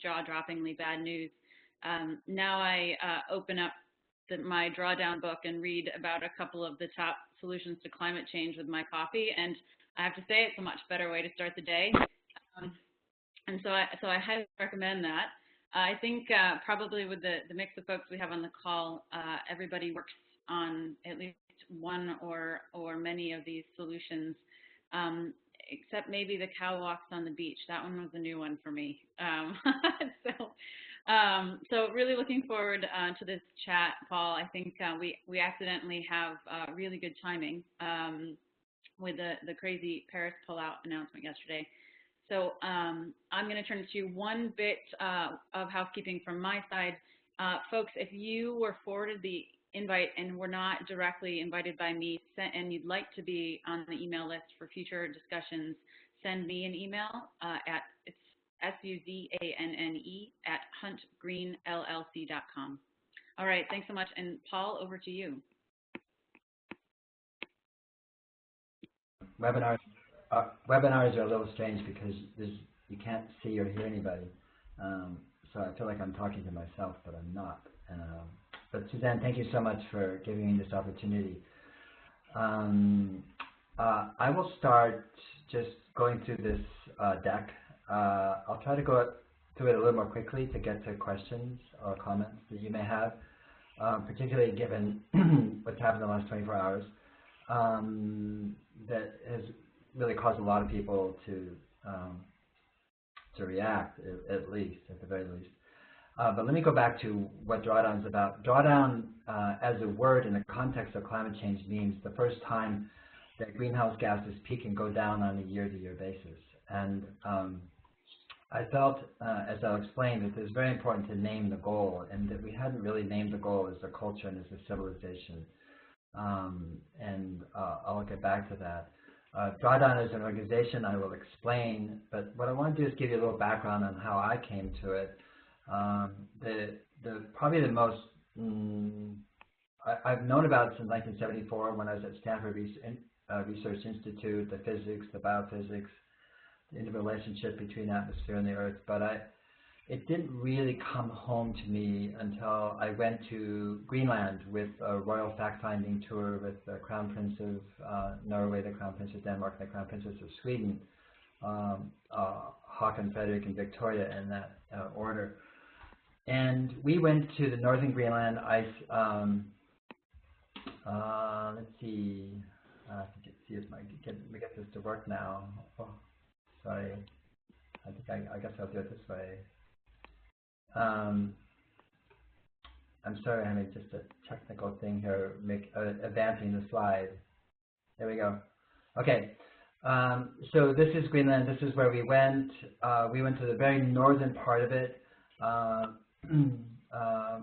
jaw-droppingly bad news. Now I open up my drawdown book and read about a couple of the top solutions to climate change with my coffee, and I have to say it's a much better way to start the day. And so I highly recommend that. I think probably with the mix of folks we have on the call, everybody works on at least one or many of these solutions, except maybe the cow walks on the beach. That one was a new one for me. So really looking forward to this chat, Paul. I think we accidentally have really good timing with the crazy Paris pullout announcement yesterday. So I'm going to turn it to one bit of housekeeping from my side. Folks, if you were forwarded the invite and were not directly invited by me, and you'd like to be on the email list for future discussions, send me an email at SUZANNE@huntgreenllc.com. All right, thanks so much. And Paul, over to you. Webinars are a little strange because you can't see or hear anybody. So I feel like I'm talking to myself, but I'm not. But Suzanne, thank you so much for giving me this opportunity. I will start just going through this deck. I'll try to go through it a little more quickly to get to questions or comments that you may have, particularly given what's happened in the last 24 hours. That has really caused a lot of people to react, at the very least. But let me go back to what drawdown is about. Drawdown, as a word in the context of climate change, means the first time that greenhouse gases peak and go down on a year-to-year basis. And I felt, as I'll explain, that it's very important to name the goal, and that we hadn't really named the goal as a culture and as a civilization. I'll get back to that. Drawdown is an organization I will explain, but what I want to do is give you a little background on how I came to it. Probably the most I've known about it since 1974 when I was at Stanford Research Institute, the physics, the biophysics, the interrelationship between the atmosphere and the Earth, but it didn't really come home to me until I went to Greenland with a royal fact-finding tour with the Crown Prince of Norway, the Crown Prince of Denmark, and the Crown Princess of Sweden, Hawken, Frederick, and Victoria in that order. And we went to the northern Greenland ice. Let's see. See if we get this to work now. Oh, sorry. I guess I'll do it this way. I'm sorry, I mean, just a technical thing here, advancing the slide. There we go. Okay, so this is Greenland. This is where we went. We went to the very northern part of it.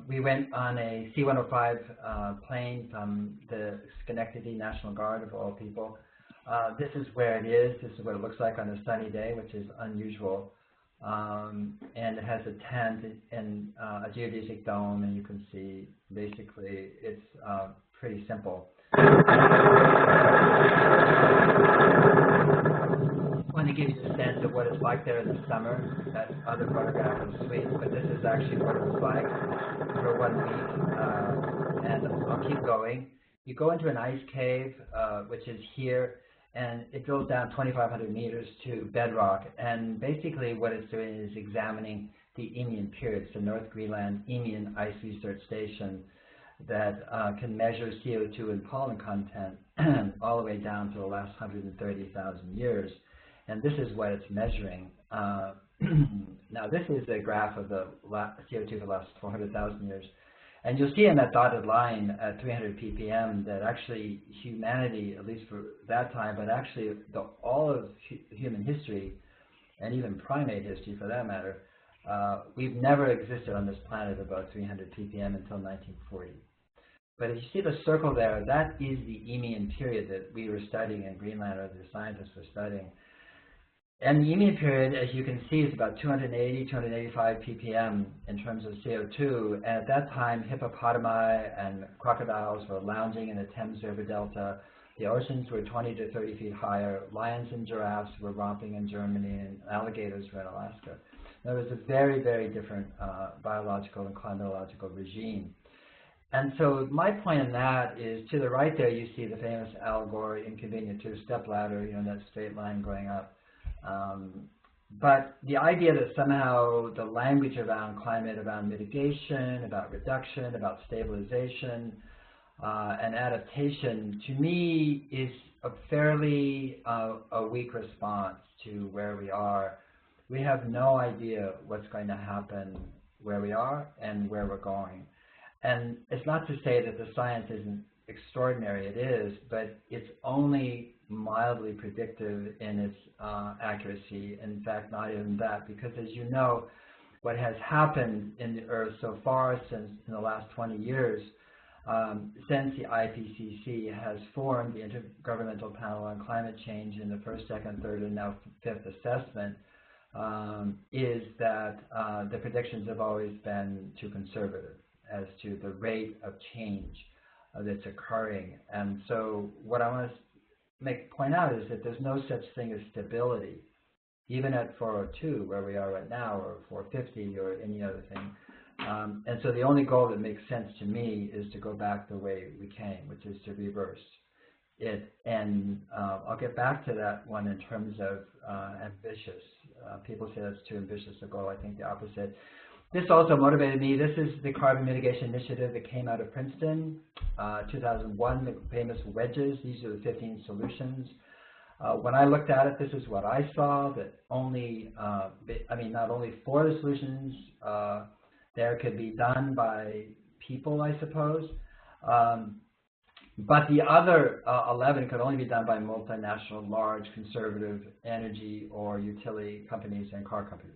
We went on a C-105 plane from the Schenectady National Guard, of all people. This is where it is. This is what it looks like on a sunny day, which is unusual. And it has a tent and a geodesic dome, and you can see basically it's pretty simple. I want to give you a sense of what it's like there in the summer. That other photograph was sweet, but this is actually what it was like for 1 week. And I'll keep going. You go into an ice cave, which is here, and it goes down 2,500 meters to bedrock. And basically what it's doing is examining the Eemian period. It's the North Greenland Eemian Ice Research Station that can measure CO2 and pollen content all the way down to the last 130,000 years. And this is what it's measuring. Now this is a graph of the CO2 for the last 400,000 years. And you'll see in that dotted line at 300 ppm that actually humanity, at least for that time, but actually all of human history, and even primate history for that matter, we've never existed on this planet about 300 ppm until 1940. But if you see the circle there, that is the Eemian period that we were studying in Greenland, or the scientists were studying. And the Eemian period, as you can see, is about 280, 285 ppm in terms of CO2. And at that time, hippopotami and crocodiles were lounging in the Thames River Delta. The oceans were 20 to 30 feet higher. Lions and giraffes were romping in Germany, and alligators were in Alaska. There was a very, very different biological and climatological regime. And so my point in that is, to the right there, you see the famous Al Gore inconvenient two-step ladder, that straight line going up. But the idea that somehow the language around climate, around mitigation, about reduction, about stabilization, and adaptation, to me, is a fairly a weak response to where we are. We have no idea what's going to happen where we are and where we're going. And it's not to say that the science isn't extraordinary, it is, but it's only mildly predictive in its accuracy. In fact, not even that, because as you know, what has happened in the Earth so far since in the last 20 years, since the IPCC has formed the Intergovernmental Panel on Climate Change in the first, second, third, and now fifth assessment, is that the predictions have always been too conservative as to the rate of change that's occurring. And so what I want to point out is that there's no such thing as stability, even at 402, where we are right now, or 450, or any other thing. And so the only goal that makes sense to me is to go back the way we came, which is to reverse it. And I'll get back to that one in terms of ambitious. People say that's too ambitious a goal. I think the opposite. This also motivated me. This is the Carbon Mitigation Initiative that came out of Princeton, 2001, the famous wedges. These are the 15 solutions. When I looked at it, this is what I saw, that only, not only 4 of the solutions there could be done by people, I suppose, but the other 11 could only be done by multinational, large, conservative energy or utility companies and car companies.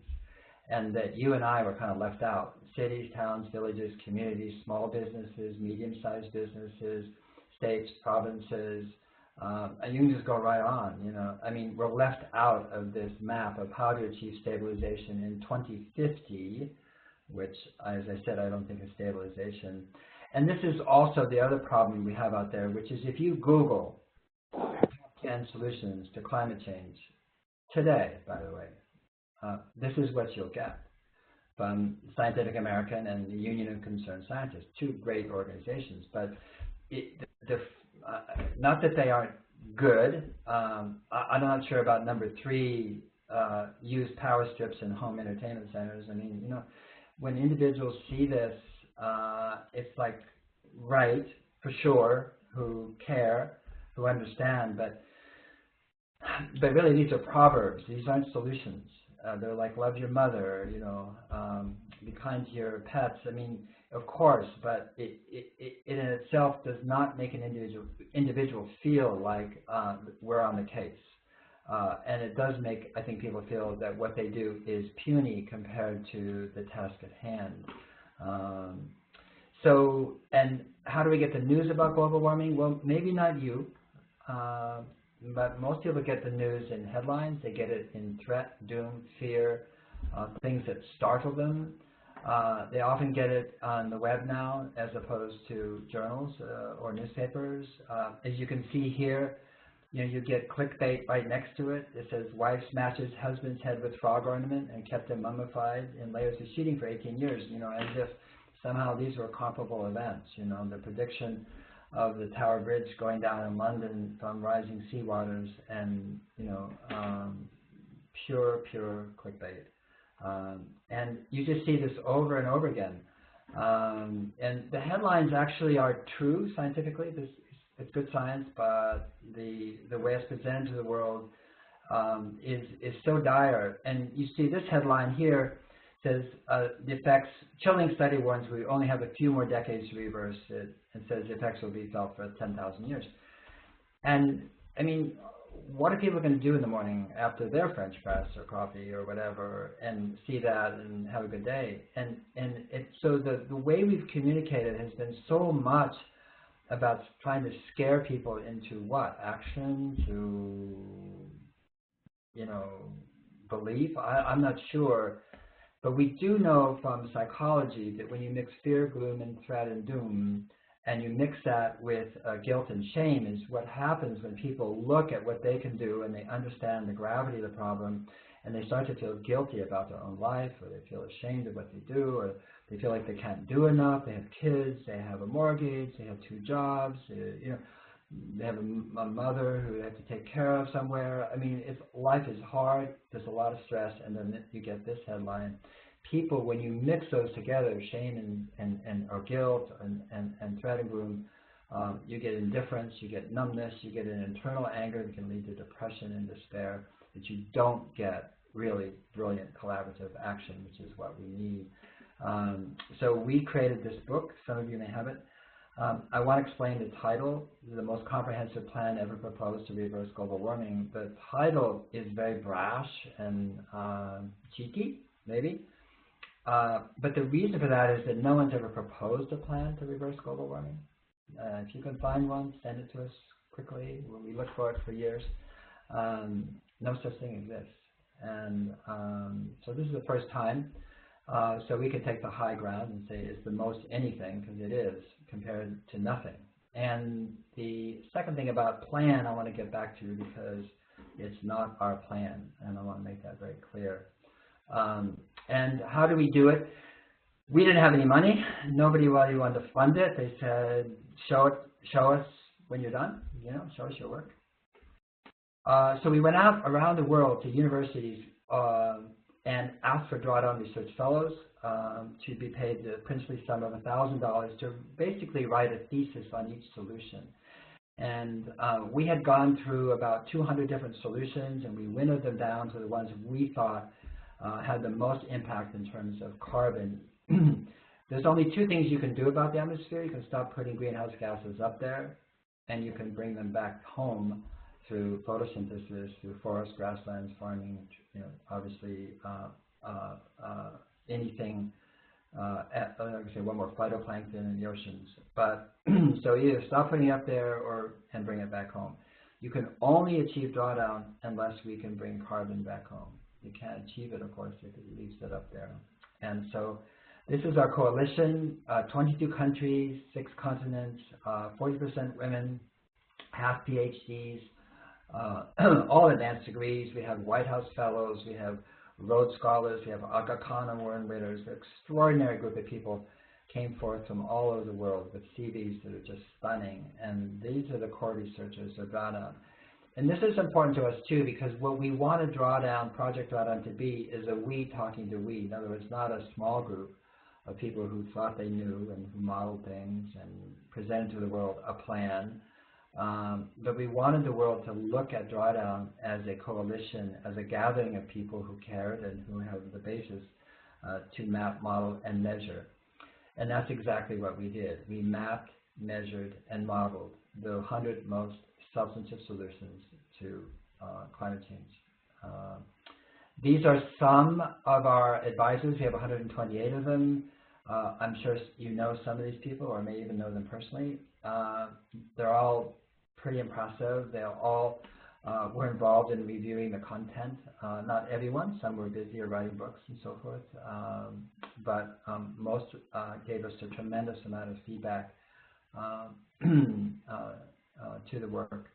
And that you and I were kind of left out. Cities, towns, villages, communities, small businesses, medium-sized businesses, states, provinces, and you can just go right on, we're left out of this map of how to achieve stabilization in 2050, which, as I said, I don't think is stabilization. And this is also the other problem we have out there, which is if you Google 10 solutions to climate change today, by the way, this is what you'll get from Scientific American and the Union of Concerned Scientists, 2 great organizations. But not that they aren't good. I'm not sure about number 3, use power strips in home entertainment centers. When individuals see this, it's like, right, for sure, who care, who understand, but really these are proverbs. These aren't solutions. They're like, love your mother, be kind to your pets. Of course, but it in itself does not make an individual feel like we're on the case. And it does make, I think, people feel that what they do is puny compared to the task at hand. And how do we get the news about global warming? Well, maybe not you, but most people get the news in headlines. They get it in threat, doom, fear, things that startle them. They often get it on the web now as opposed to journals or newspapers. As you can see here, you get clickbait right next to it. It says, wife smashes husband's head with frog ornament and kept him mummified in layers of sheeting for 18 years, as if somehow these were comparable events. The prediction of the Tower Bridge going down in London from rising seawaters, and pure clickbait. And you just see this over and over again. And the headlines actually are true scientifically. It's good science, but the way it's presented to the world is so dire. And you see this headline here says the effects, chilling study warns we only have a few more decades to reverse it, and says the effects will be felt for 10,000 years. And what are people going to do in the morning after their French press or coffee or whatever, and see that and have a good day? And so the way we've communicated has been so much about trying to scare people into what? Action, to, belief? I'm not sure. But we do know from psychology that when you mix fear, gloom, and threat and doom, and you mix that with guilt and shame, is what happens when people look at what they can do and they understand the gravity of the problem, and they start to feel guilty about their own life, or they feel ashamed of what they do, or they feel like they can't do enough. They have kids, they have a mortgage, they have 2 jobs, they have a mother who they have to take care of somewhere. I mean, life is hard, there's a lot of stress, and then you get this headline. People, when you mix those together, shame and or guilt and threat and gloom, you get indifference, you get numbness, you get an internal anger that can lead to depression and despair, that you don't get really brilliant collaborative action, which is what we need. So we created this book. Some of you may have it. I want to explain the title, The Most Comprehensive Plan Ever Proposed to Reverse Global Warming. The title is very brash and cheeky, maybe. But the reason for that is that no one's ever proposed a plan to reverse global warming. If you can find one, send it to us quickly. We look for it for years. No such thing exists. And so this is the first time. So we could take the high ground and say it's the most anything, because it is, compared to nothing. And the second thing about plan I want to get back to, because it's not our plan, and I want to make that very clear. And how do we do it? We didn't have any money. Nobody really wanted to fund it. They said, show us when you're done, show us your work. So we went out around the world to universities and asked for drawdown research fellows to be paid the princely sum of $1,000 to basically write a thesis on each solution. And we had gone through about 200 different solutions, and we winnowed them down to the ones we thought had the most impact in terms of carbon. There's only 2 things you can do about the atmosphere. You can stop putting greenhouse gases up there, and you can bring them back home through photosynthesis, through forests, grasslands, farming, obviously anything, like I say, one more, phytoplankton in the oceans. But so either stop putting it up there and bring it back home. You can only achieve drawdown unless we can bring carbon back home. You can't achieve it, of course, if it leaves it up there. And so this is our coalition, 22 countries, 6 continents, 40% women, half PhDs, all advanced degrees. We have White House fellows, we have Rhodes Scholars, we have Aga Khan Award winners. An extraordinary group of people came forth from all over the world with CVs that are just stunning. And these are the core researchers of drawdown. And this is important to us too, because what we want to Project Drawdown to be, is a we talking to we. In other words, not a small group of people who thought they knew and who modeled things and presented to the world a plan. But we wanted the world to look at drawdown as a coalition, as a gathering of people who cared and who have the basis to map, model, and measure. And that's exactly what we did. We mapped, measured, and modeled the 100 most substantive solutions to climate change. These are some of our advisors. We have 128 of them. I'm sure you know some of these people, or may even know them personally. They're all pretty impressive. They all were involved in reviewing the content. Not everyone. Some were busy or writing books and so forth. But most gave us a tremendous amount of feedback to the work.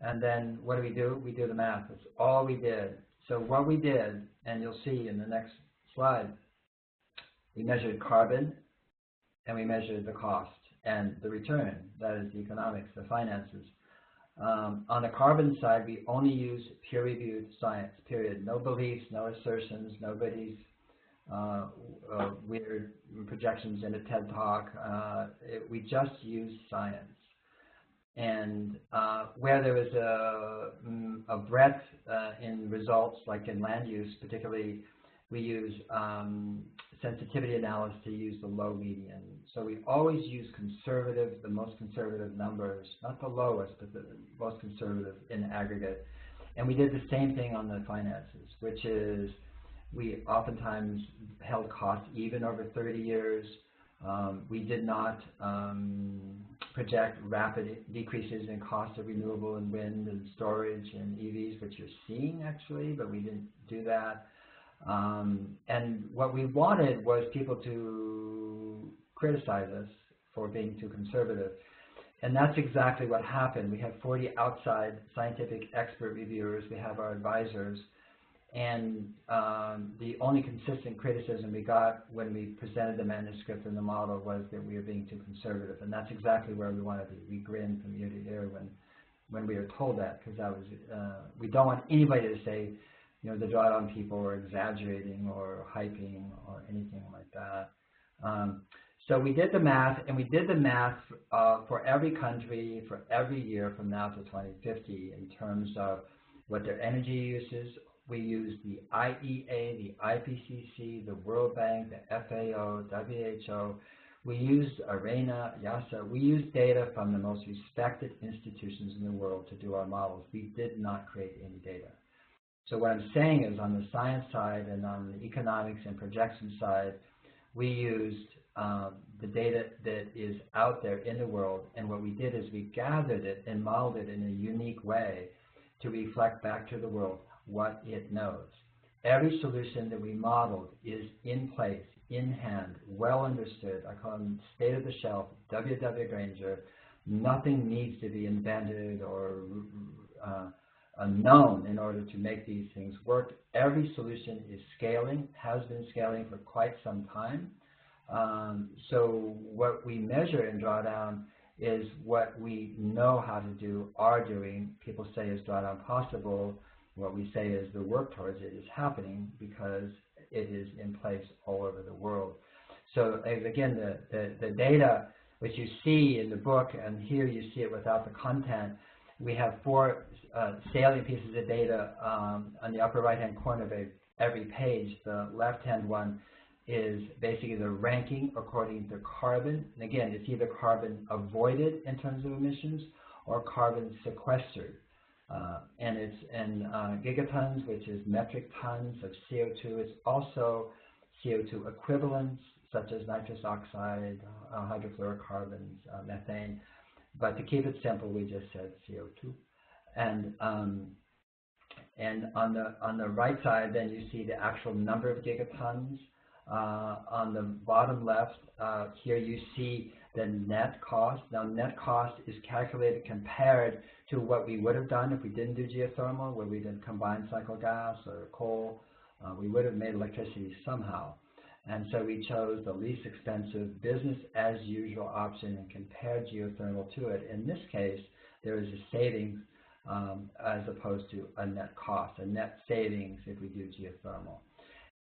And then what do? We do the math. That's all we did. So what we did, and you'll see in the next slide, we measured carbon, and we measured the cost and the return, that is the economics, the finances. On the carbon side, we only use peer-reviewed science, period. No beliefs, no assertions, nobody's weird projections in a TED Talk. We just use science. And where there was a breadth in results, like in land use particularly, we use sensitivity analysis to use the low median. So we always use conservative, the most conservative numbers, not the lowest, but the most conservative in aggregate. And we did the same thing on the finances, which is we oftentimes held costs even over 30 years. We did not project rapid decreases in cost of renewable and wind and storage and EVs, which you're seeing actually, but we didn't do that. And what we wanted was people to criticize us for being too conservative. And that's exactly what happened. We have 40 outside scientific expert reviewers. We have our advisors. and the only consistent criticism we got when we presented the manuscript and the model was that we were being too conservative, and that's exactly where we want to be. We grinned from ear to ear when we were told that, because that was we don't want anybody to say, you know, the drawdown people were exaggerating or hyping or anything like that. So we did the math, and we did the math for every country for every year from now to 2050 in terms of what their energy use is. We used the IEA, the IPCC, the World Bank, the FAO, WHO. We used ARENA, YASA. We used data from the most respected institutions in the world to do our models. We did not create any data. So what I'm saying is, on the science side and on the economics and projection side, we used the data that is out there in the world, and what we did is we gathered it and modeled it in a unique way to reflect back to the world what it knows. Every solution that we modeled is in place, in hand, well understood. I call them state of the shelf, W.W. Granger. Nothing needs to be invented or known in order to make these things work. Every solution is scaling, has been scaling for quite some time. So what we measure in drawdown is what we know how to do, are doing. People say, is drawdown possible? What we say is the work towards it is happening because it is in place all over the world. So again, the data which you see in the book, and here you see it without the content, we have 4 salient pieces of data on the upper right-hand corner of every page. The left-hand one is basically the ranking according to carbon. And again, it's either carbon avoided in terms of emissions or carbon sequestered. And it's in gigatons, which is metric tons of CO2. It's also CO2 equivalents, such as nitrous oxide, hydrofluorocarbons, methane. But to keep it simple, we just said CO2. And on the right side, then you see the actual number of gigatons. On the bottom left, here you see the net cost. Now, net cost is calculated compared to what we would have done if we didn't do geothermal, where we did combined cycle gas or coal. We would have made electricity somehow. And so we chose the least expensive business as usual option and compared geothermal to it. In this case, there is a savings as opposed to a net cost, a net savings if we do geothermal.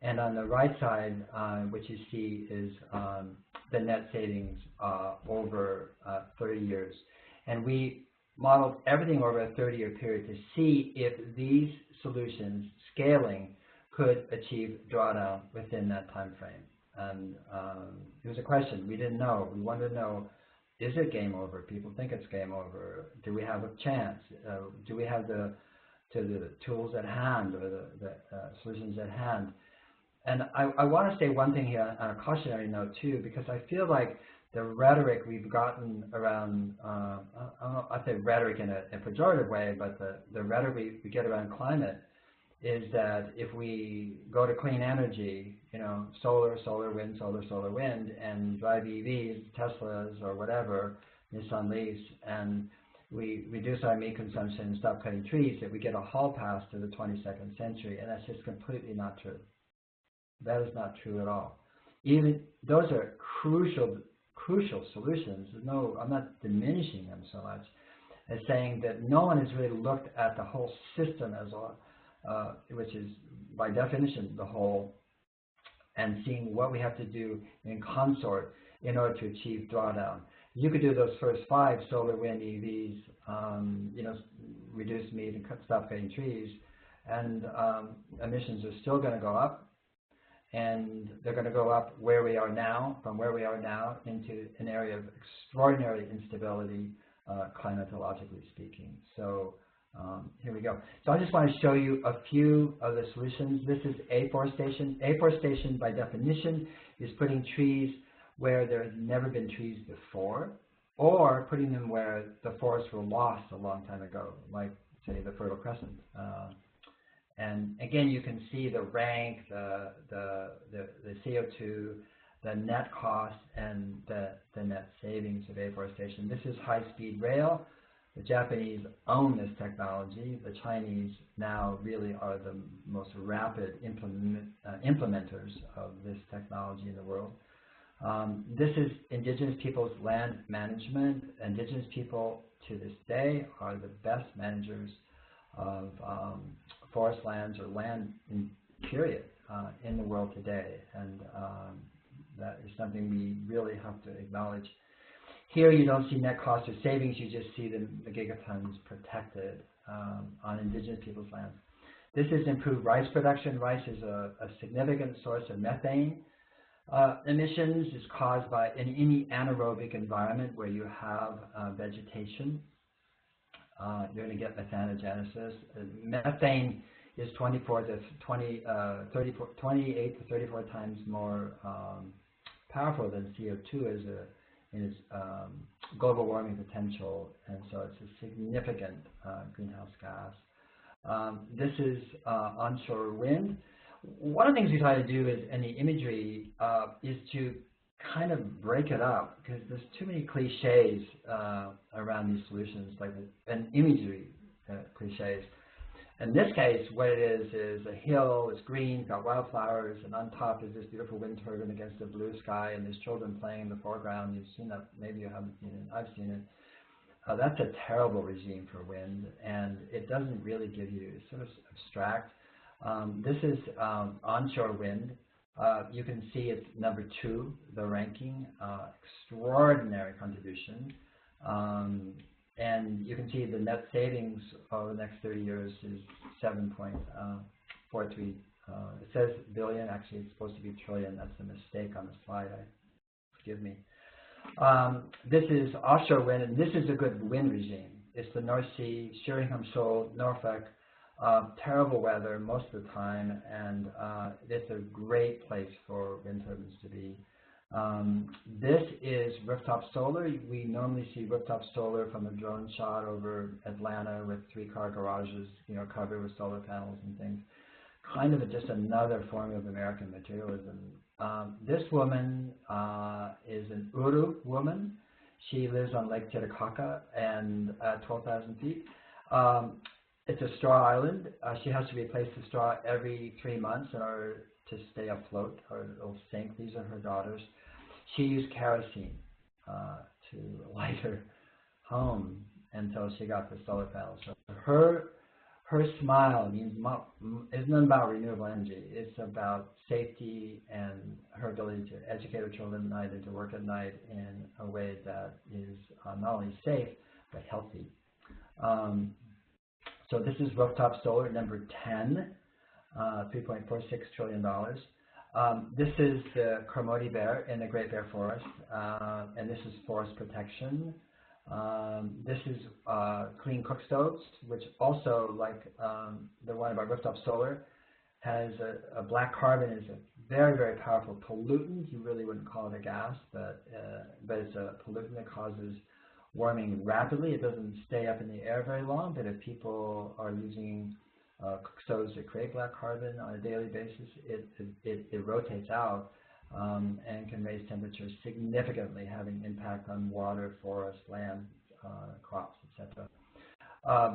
And on the right side, what you see is the net savings over 30 years. And we modeled everything over a 30-year period to see if these solutions, scaling, could achieve drawdown within that time frame. And it was a question. We didn't know. We wanted to know, is it game over? People think it's game over. Do we have a chance? Do we have the tools at hand or the solutions at hand? And I want to say one thing here on a cautionary note, too, because I feel like the rhetoric we've gotten around, I say rhetoric in a pejorative way, but the rhetoric we get around climate is that if we go to clean energy, you know, solar, wind, and drive EVs, Teslas, or whatever, Nissan Leafs, and we reduce our meat consumption and stop cutting trees, that we get a hall pass to the 22nd century, and that's just completely not true. That is not true at all. Even those are crucial solutions. No, I'm not diminishing them so much as saying that no one has really looked at the whole system as which is by definition the whole, and seeing what we have to do in consort in order to achieve drawdown. You could do those first 5, solar, wind, EVs, you know, reduce meat and stop cutting trees, and emissions are still going to go up. And they're going to go up where we are now, from where we are now, into an area of extraordinary instability, climatologically speaking. So here we go. So I just want to show you a few of the solutions. This is afforestation. Afforestation, by definition, is putting trees where there have never been trees before, or putting them where the forests were lost a long time ago, like, say, the Fertile Crescent. And again, you can see the rank, the CO2, the net cost, and the net savings of afforestation. This is high-speed rail. The Japanese own this technology. The Chinese now really are the most rapid implementers of this technology in the world. This is indigenous people's land management. Indigenous people to this day are the best managers of forest lands or land in period in the world today, and that is something we really have to acknowledge. Here you don't see net cost or savings, you just see the gigatons protected on indigenous people's lands. This is improved rice production. Rice is a significant source of methane emissions. Is caused by in any anaerobic environment where you have vegetation. You're going to get methanogenesis. Methane is 28 to 34 times more powerful than CO2 in its global warming potential, and so it's a significant greenhouse gas. This is onshore wind. One of the things we try to do is, in the imagery is to kind of break it up, because there's too many cliches around these solutions, like an imagery cliches. In this case, what it is a hill, it's green, got wildflowers, and on top is this beautiful wind turbine against the blue sky, and there's children playing in the foreground. You've seen that, maybe you haven't seen it, I've seen it. That's a terrible regime for wind, and it doesn't really give you, it's sort of abstract. This is onshore wind. You can see it's number 2, the ranking, extraordinary contribution. And you can see the net savings over the next 30 years is 7.43. It says billion, actually it's supposed to be trillion. That's a mistake on the slide. Forgive me. This is offshore wind, and this is a good wind regime. It's the North Sea, Sheringham Shoal, Norfolk. Terrible weather most of the time, and it's a great place for wind turbines to be. This is rooftop solar. We normally see rooftop solar from a drone shot over Atlanta with 3-car garages, covered with solar panels and things. Kind of just another form of American materialism. This woman is an Uru woman. She lives on Lake Titicaca and 12,000 feet. It's a straw island. She has to replace the straw every 3 months in order to stay afloat, or it'll sink. These are her daughters. She used kerosene to light her home until she got the solar panels. So her smile means it's not about renewable energy. It's about safety and her ability to educate her children at night and to work at night in a way that is not only safe but healthy. So this is rooftop solar number 10, $3.46 trillion. This is the Kermode bear in the Great Bear Forest, and this is forest protection. This is clean cook stoves, which also, like the one about rooftop solar, has a black carbon is a very, very powerful pollutant. You really wouldn't call it a gas, but it's a pollutant that causes warming rapidly. It doesn't stay up in the air very long, but if people are using cook stoves that create black carbon on a daily basis, it rotates out and can raise temperatures significantly, having impact on water, forest, land, crops, etc.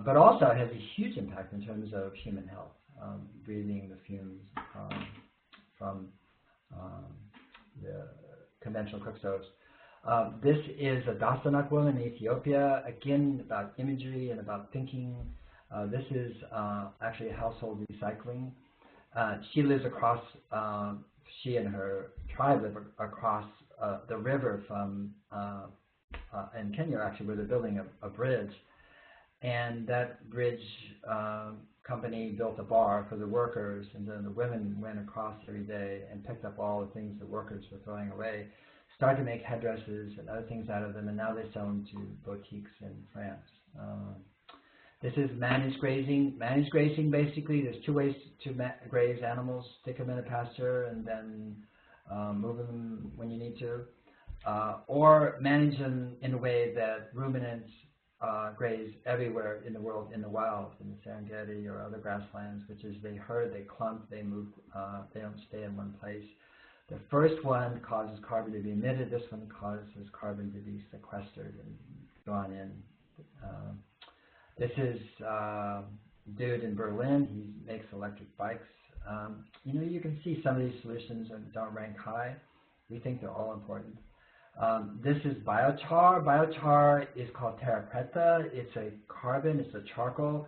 But also it has a huge impact in terms of human health, breathing the fumes from the conventional cook stoves. This is a Dasanak woman in Ethiopia, again about imagery and about thinking. This is actually household recycling. She lives across, she and her tribe live across the river from, in Kenya actually, where they're building a bridge. And that bridge company built a bar for the workers, and then the women went across every day and picked up all the things the workers were throwing away, started to make headdresses and other things out of them, and now they sell them to boutiques in France. This is managed grazing. Managed grazing, basically, there's 2 ways to graze animals: stick them in a pasture and then move them when you need to, or manage them in a way that ruminants graze everywhere in the world, in the wild, in the Serengeti or other grasslands, which is they herd, they clump, they move, they don't stay in one place. The first one causes carbon to be emitted. This one causes carbon to be sequestered and drawn in. This is dude in Berlin. He makes electric bikes. You know, you can see some of these solutions don't rank high. We think they're all important. This is biochar. Biochar is called terra preta. It's a carbon, it's a charcoal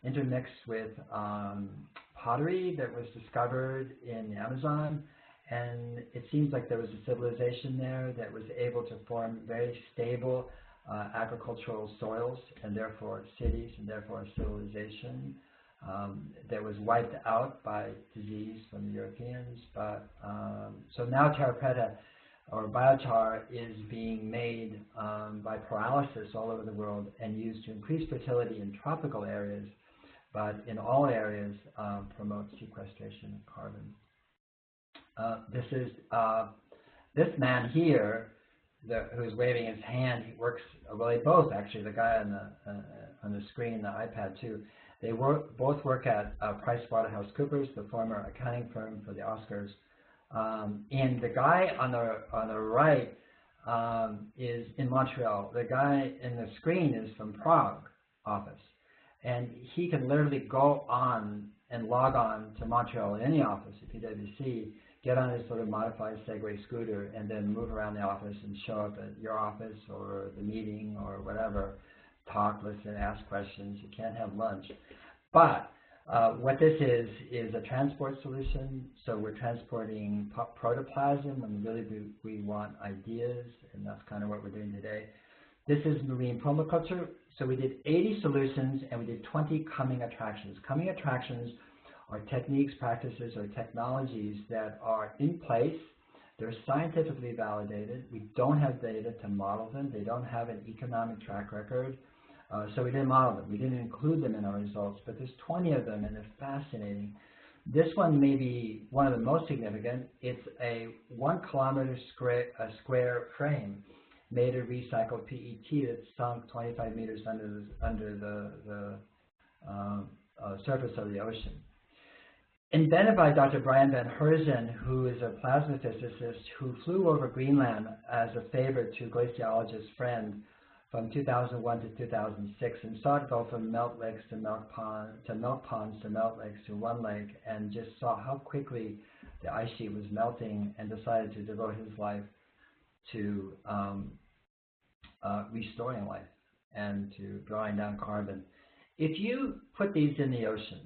intermixed with pottery that was discovered in the Amazon. And it seems like there was a civilization there that was able to form very stable agricultural soils, and therefore cities, and therefore civilization that was wiped out by disease from the Europeans. But so now terra preta, or biochar, is being made by pyrolysis all over the world and used to increase fertility in tropical areas, but in all areas promotes sequestration of carbon. This is this man here, who's waving his hand. He works, well, they both actually, the guy on the screen, the iPad too. They both work at PricewaterhouseCoopers, the former accounting firm for the Oscars. And the guy on the right is in Montreal. The guy in the screen is from Prague office, and he can literally go on and log on to Montreal in any office at PwC, get on his sort of modified Segway scooter, and then move around the office and show up at your office or the meeting or whatever, talk, listen, ask questions. You can't have lunch. But what this is a transport solution. So we're transporting protoplasm, and really we want ideas, and that's kind of what we're doing today. This is marine permaculture. So we did 80 solutions, and we did 20 coming attractions. Coming attractions are techniques, practices, or technologies that are in place. They're scientifically validated. We don't have data to model them. They don't have an economic track record. So we didn't model them. We didn't include them in our results, but there's 20 of them, and they're fascinating. This one may be one of the most significant. It's a 1 kilometer square frame made of recycled PET that's sunk 25 meters under the surface of the ocean. Invented by Dr. Brian Van Herzen, who is a plasma physicist who flew over Greenland as a favor to a glaciologist friend from 2001 to 2006, and saw it go from melt lakes to melt ponds to melt lakes to one lake, and just saw how quickly the ice sheet was melting, and decided to devote his life to restoring life and to drawing down carbon. If you put these in the ocean,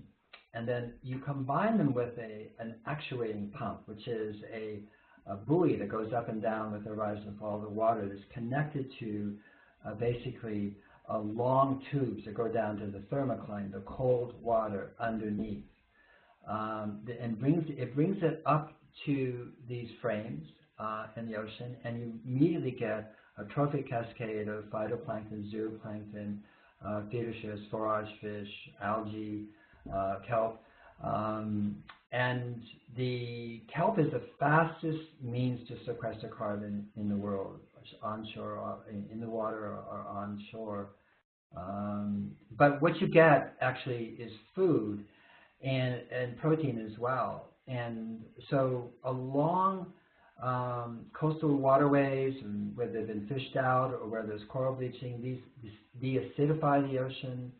and then you combine them with an actuating pump, which is a buoy that goes up and down with the rise and fall of the water, that's connected to basically long tubes that go down to the thermocline, the cold water underneath, and it brings it up to these frames in the ocean, and you immediately get a trophic cascade of phytoplankton, zooplankton, feeder fish, forage fish, algae, kelp, and the kelp is the fastest means to sequester carbon in the world, onshore, in the water or onshore. But what you get actually is food and protein as well. And so along coastal waterways, and where they've been fished out or where there's coral bleaching, these deacidify the ocean,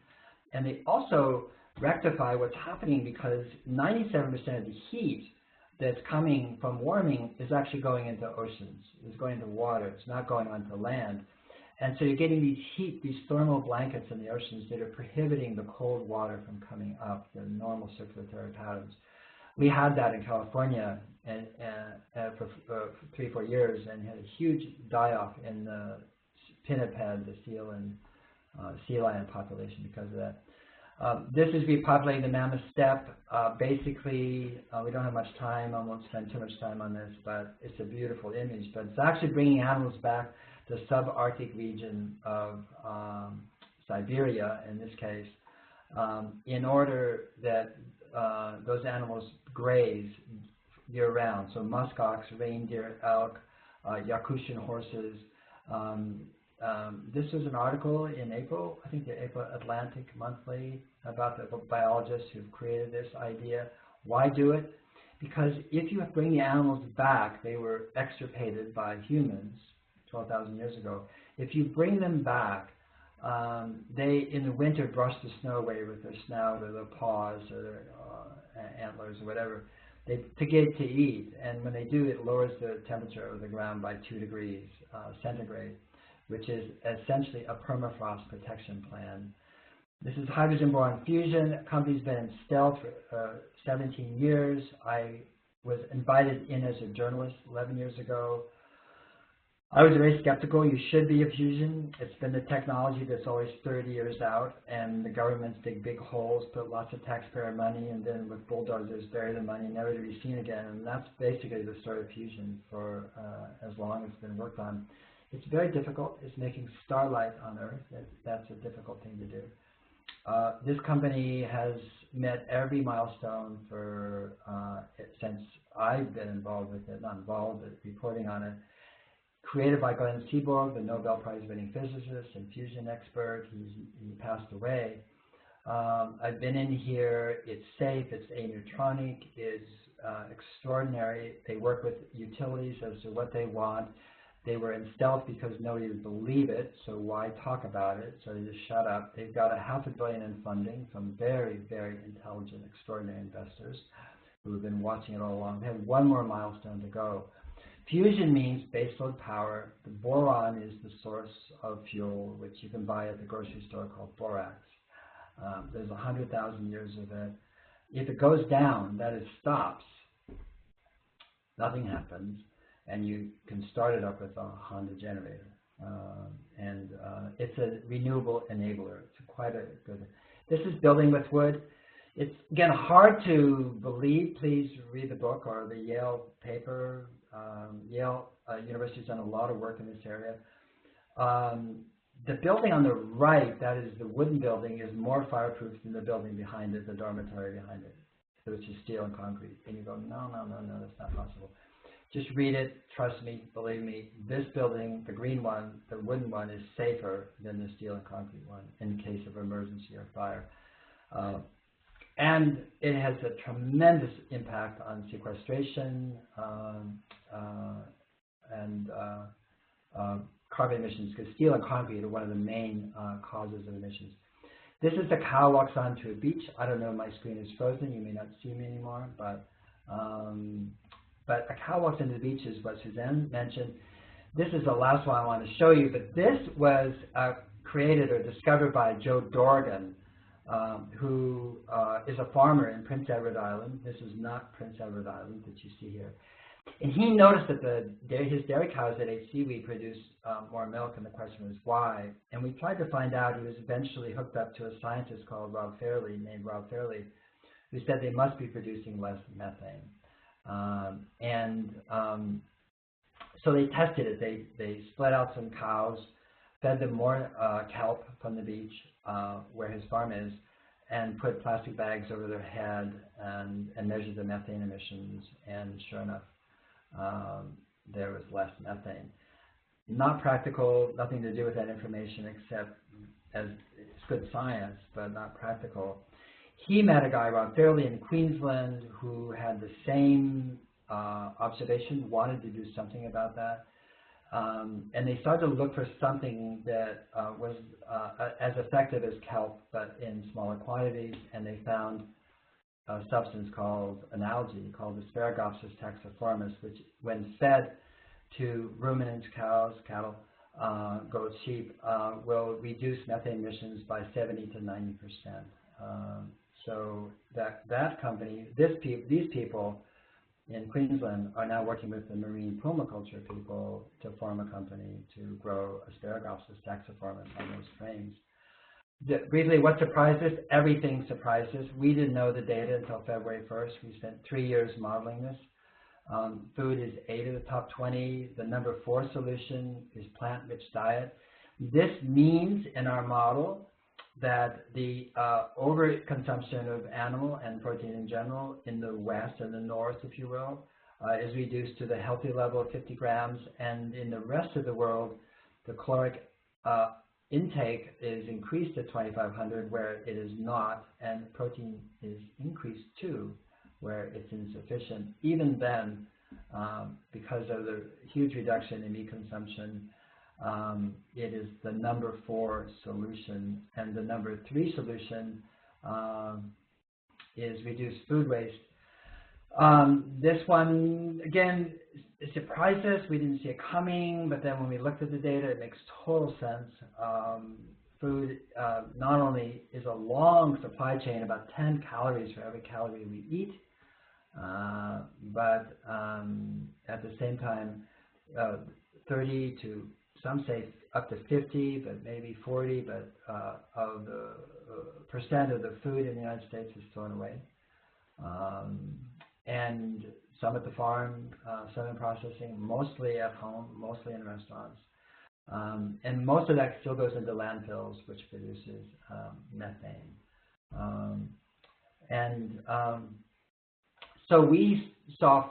and they also rectify what's happening, because 97% of the heat that's coming from warming is actually going into oceans. It's going into water. It's not going onto land. And so you're getting these thermal blankets in the oceans that are prohibiting the cold water from coming up, the normal circulatory patterns. We had that in California for 3-4 years, and had a huge die-off in the pinniped, the seal and sea lion population because of that. This is repopulating the mammoth steppe. Basically, we don't have much time. I won't spend too much time on this, but it's a beautiful image. But it's actually bringing animals back to the subarctic region of Siberia, in this case, in order that those animals graze year-round. So muskox, reindeer, elk, Yakutian horses. This was an article in April, I think the April Atlantic Monthly, about the biologists who've created this idea. Why do it? Because if you bring the animals back, they were extirpated by humans 12,000 years ago. If you bring them back, They, in the winter, brush the snow away with their snout or their paws or their antlers or whatever to get to eat. And when they do, it lowers the temperature of the ground by 2 degrees centigrade, which is essentially a permafrost protection plan. This is hydrogen-boron fusion. The company's been in stealth for 17 years. I was invited in as a journalist 11 years ago. I was very skeptical. You should be of fusion. It's been the technology that's always 30 years out, and the governments dig big holes, put lots of taxpayer money, and then with bulldozers bury the money, never to be seen again. And that's basically the story of fusion for as long as it's been worked on. It's very difficult. It's making starlight on Earth. That's a difficult thing to do. This company has met every milestone for since I've been involved with it, not involved, but reporting on it. Created by Glenn Seaborg, the Nobel Prize-winning physicist and fusion expert. He passed away. I've been in here. It's safe. It's aneutronic. It's extraordinary. They work with utilities as to what they want. They were in stealth because nobody would believe it, so why talk about it? So they just shut up. They've got $500 million in funding from very, very intelligent, extraordinary investors who have been watching it all along. They have one more milestone to go. Fusion means baseload power. The boron is the source of fuel, which you can buy at the grocery store, called borax. There's 100,000 years of it. If it goes down, that is stops, nothing happens, and you can start it up with a Honda generator. It's a renewable enabler. It's quite a good. This is building with wood. It's, again, hard to believe. Please read the book or the Yale paper. Yale University's done a lot of work in this area. The building on the right, that is the wooden building, is more fireproof than the building behind it, the dormitory behind it, which is steel and concrete. And you go, no, that's not possible. Just read it, trust me, believe me. This building, the green one, the wooden one, is safer than the steel and concrete one in case of emergency or fire. And it has a tremendous impact on sequestration and carbon emissions, because steel and concrete are one of the main causes of emissions. This is a cow walks onto a beach. I don't know, my screen is frozen. You may not see me anymore, but a cow walks into the beach is what Suzanne mentioned. This is the last one I want to show you, but this was created or discovered by Joe Dorgan, who is a farmer in Prince Edward Island. This is not Prince Edward Island that you see here. And he noticed that his dairy cows that ate seaweed produced more milk, and the question was why. And we tried to find out. He was eventually hooked up to a scientist named Rob Fairley, who said they must be producing less methane. So they tested it. They split out some cows, fed them more kelp from the beach where his farm is, and put plastic bags over their head and measured the methane emissions. And sure enough, there was less methane. Not practical, nothing to do with that information except as it's good science, but not practical. He met a guy, Rob Fairley, in Queensland, who had the same observation, wanted to do something about that. And they started to look for something that was as effective as kelp, but in smaller quantities, and they found a substance called an algae called Asparagopsis taxiformis, which, when fed to ruminants, cows, cattle, goats, sheep, will reduce methane emissions by 70 to 90%. So that company, these people in Queensland are now working with the marine permaculture people to form a company to grow Asparagopsis taxiformis on those frames. Briefly, what surprised us? Everything surprised us. We didn't know the data until February 1st. We spent 3 years modeling this. Food is 8 of the top 20. The number 4 solution is plant-rich diet. This means in our model that the overconsumption of animal and protein in general in the West and the North, if you will, is reduced to the healthy level of 50 grams. And in the rest of the world, the caloric intake is increased to 2,500, where it is not, and protein is increased too, where it's insufficient. Even then, because of the huge reduction in meat consumption, it is the number 4 solution, and the number 3 solution is reduce food waste. This one, again, it surprised us. We didn't see it coming, but then when we looked at the data, it makes total sense. Food not only is a long supply chain, about 10 calories for every calorie we eat, but at the same time, 30 to, some say up to 50, but maybe 40, but of the percent of the food in the United States is thrown away. And some at the farm, some in processing, mostly at home, mostly in restaurants. And most of that still goes into landfills, which produces methane. So we saw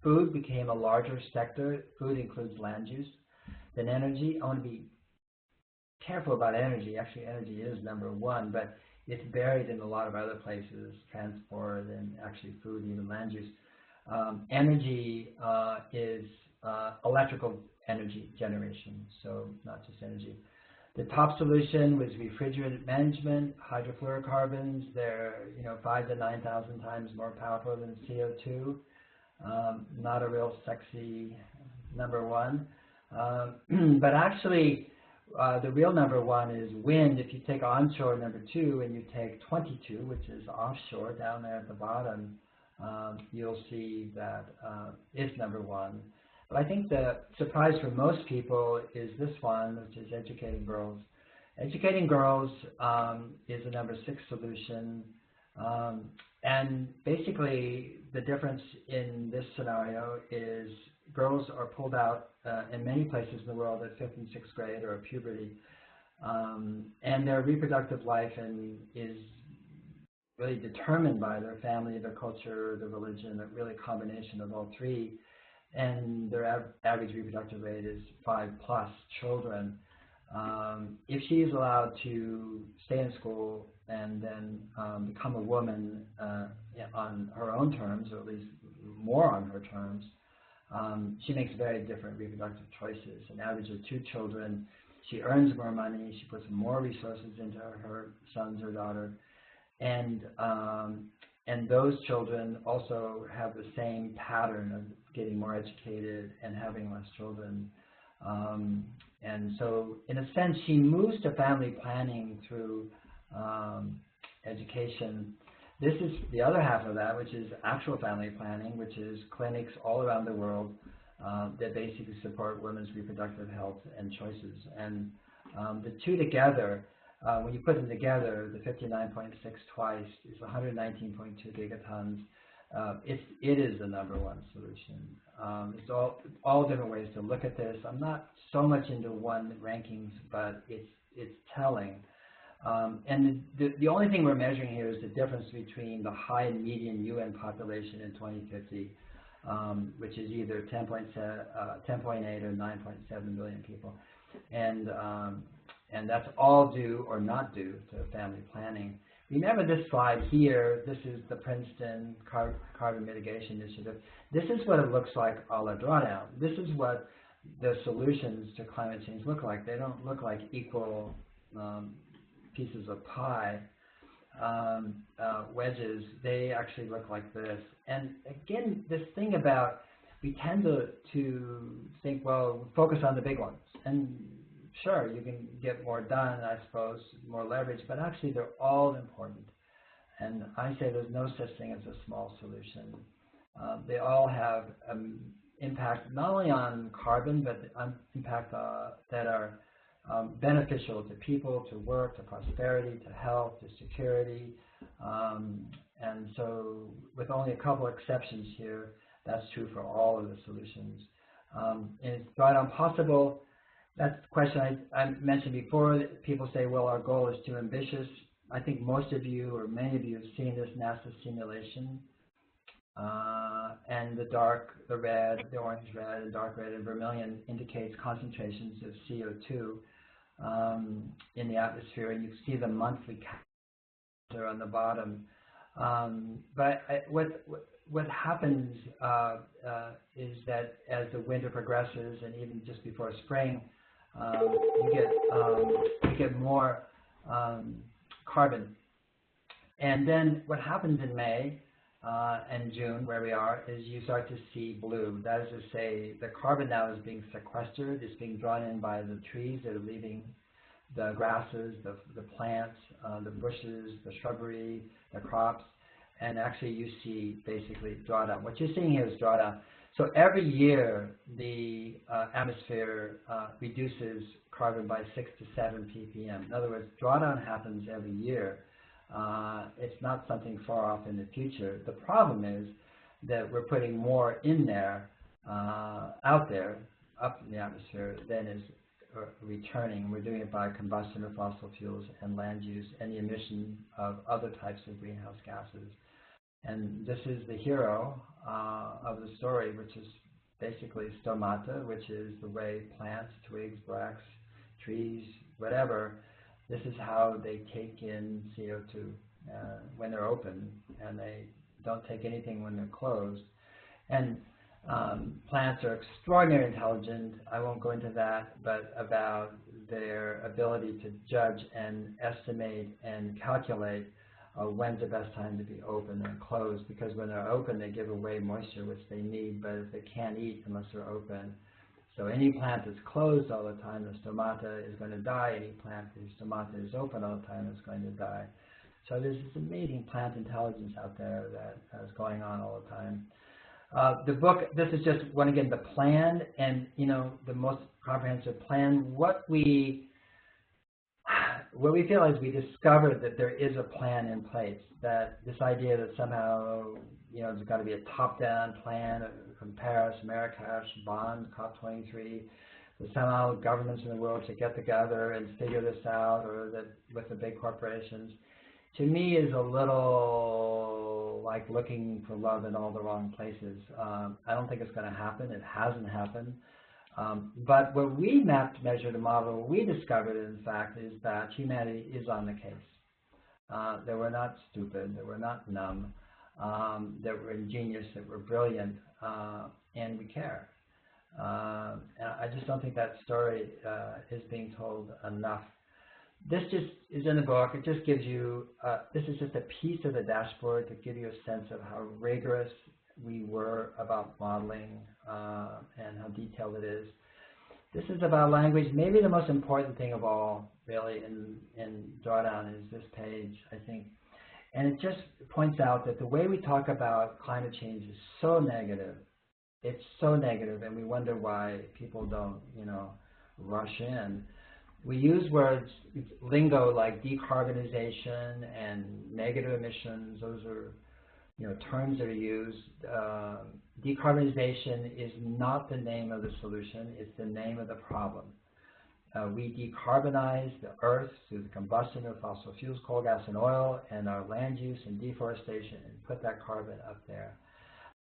food became a larger sector. Food includes land use, then energy. I want to be careful about energy. Actually, energy is number 1, but it's buried in a lot of other places, transport and actually food, even land use. Energy is electrical energy generation, so not just energy. The top solution was refrigerant management, hydrofluorocarbons. They're 5,000 to 9,000 times more powerful than CO2. Not a real sexy number 1, but actually the real number 1 is wind. If you take onshore number 2 and you take 22, which is offshore down there at the bottom, you'll see that it's number 1. But I think the surprise for most people is this one, which is educating girls. Educating girls is a number 6 solution. And basically, the difference in this scenario is girls are pulled out in many places in the world at 5th and 6th grade or at puberty. And their reproductive life is really determined by their family, their culture, their religion, really a combination of all 3. And their average reproductive rate is 5+ children. If she is allowed to stay in school and then become a woman on her own terms, or at least more on her terms, she makes very different reproductive choices. An average of 2 children, she earns more money, she puts more resources into her sons or daughter, and those children also have the same pattern of getting more educated and having less children. And so, in a sense, she moves to family planning through education. This is the other half of that, which is actual family planning, which is clinics all around the world that basically support women's reproductive health and choices. And the two together, when you put them together, the 59.6 twice is 119.2 gigatons. It is the number 1 solution. It's all different ways to look at this. I'm not so much into one rankings, but it's telling. And the only thing we're measuring here is the difference between the high and median UN population in 2050, which is either 10.8 or 9.7 billion people. And that's all due or not due to family planning. Remember this slide here. This is the Princeton Carbon Mitigation Initiative. This is what it looks like a la drawdown. This is what the solutions to climate change look like. They don't look like equal pieces of pie, wedges. They actually look like this. And again, this thing about we tend to think, well, focus on the big ones. And sure, you can get more done, I suppose, more leverage, but actually they're all important. And I say there's no such thing as a small solution. They all have impact not only on carbon, but impact that are beneficial to people, to work, to prosperity, to health, to security. And so with only a couple exceptions here, that's true for all of the solutions. And it's right on possible. That's the question I mentioned before. People say, well, our goal is too ambitious. I think most of you, or many of you, have seen this NASA simulation. And the dark, the red, the orange red, the dark red, and vermilion indicates concentrations of CO2 in the atmosphere, and you see the monthly counter on the bottom. But what happens is that as the winter progresses, and even just before spring, you get more carbon. And then what happens in May and June, where we are, is you start to see blue. That is to say, the carbon now is being sequestered. It's being drawn in by the trees that are leaving the grasses, the plants, the bushes, the shrubbery, the crops, and actually you see basically drawdown. What you're seeing here is drawdown. So every year the atmosphere reduces carbon by 6 to 7 ppm. In other words, drawdown happens every year. It's not something far off in the future. The problem is that we're putting more in there, out there, up in the atmosphere than is returning. We're doing it by combustion of fossil fuels and land use and the emission of other types of greenhouse gases. And this is the hero of the story, which is basically stomata, which is the way plants, twigs, bracts, trees, whatever, this is how they take in CO2 when they're open, and they don't take anything when they're closed. And plants are extraordinarily intelligent. I won't go into that, but about their ability to judge and estimate and calculate when's the best time to be open and closed, because when they're open, they give away moisture, which they need, but if they can't eat unless they're open. So any plant that's closed all the time, the stomata is going to die. Any plant whose stomata is open all the time is going to die. So there's this amazing plant intelligence out there that is going on all the time. The book, this is just, one again, the plan, and the most comprehensive plan. What we feel is we discovered that there is a plan in place, that this idea that somehow there's got to be a top-down plan from Paris, Marrakesh, Bonn, COP23, that somehow governments in the world should get together and figure this out, or that with the big corporations, to me is a little like looking for love in all the wrong places. I don't think it's going to happen. It hasn't happened. But what we mapped, measured, and modeled, what we discovered, in fact, is that humanity is on the case. That we're not stupid, that we're not numb, that we're ingenious, that we're brilliant, and we care. And I just don't think that story is being told enough. This just is in the book. It just gives you, this is just a piece of the dashboard to give you a sense of how rigorous we were about modeling and how detailed it is. This is about language. Maybe the most important thing of all, really, in Drawdown is this page, I think. And it just points out that the way we talk about climate change is so negative. It's so negative, and we wonder why people don't, rush in. We use words, lingo like decarbonization and negative emissions. Those are terms that are used. Decarbonization is not the name of the solution, it's the name of the problem. We decarbonize the earth through the combustion of fossil fuels, coal, gas, and oil, and our land use and deforestation, and put that carbon up there.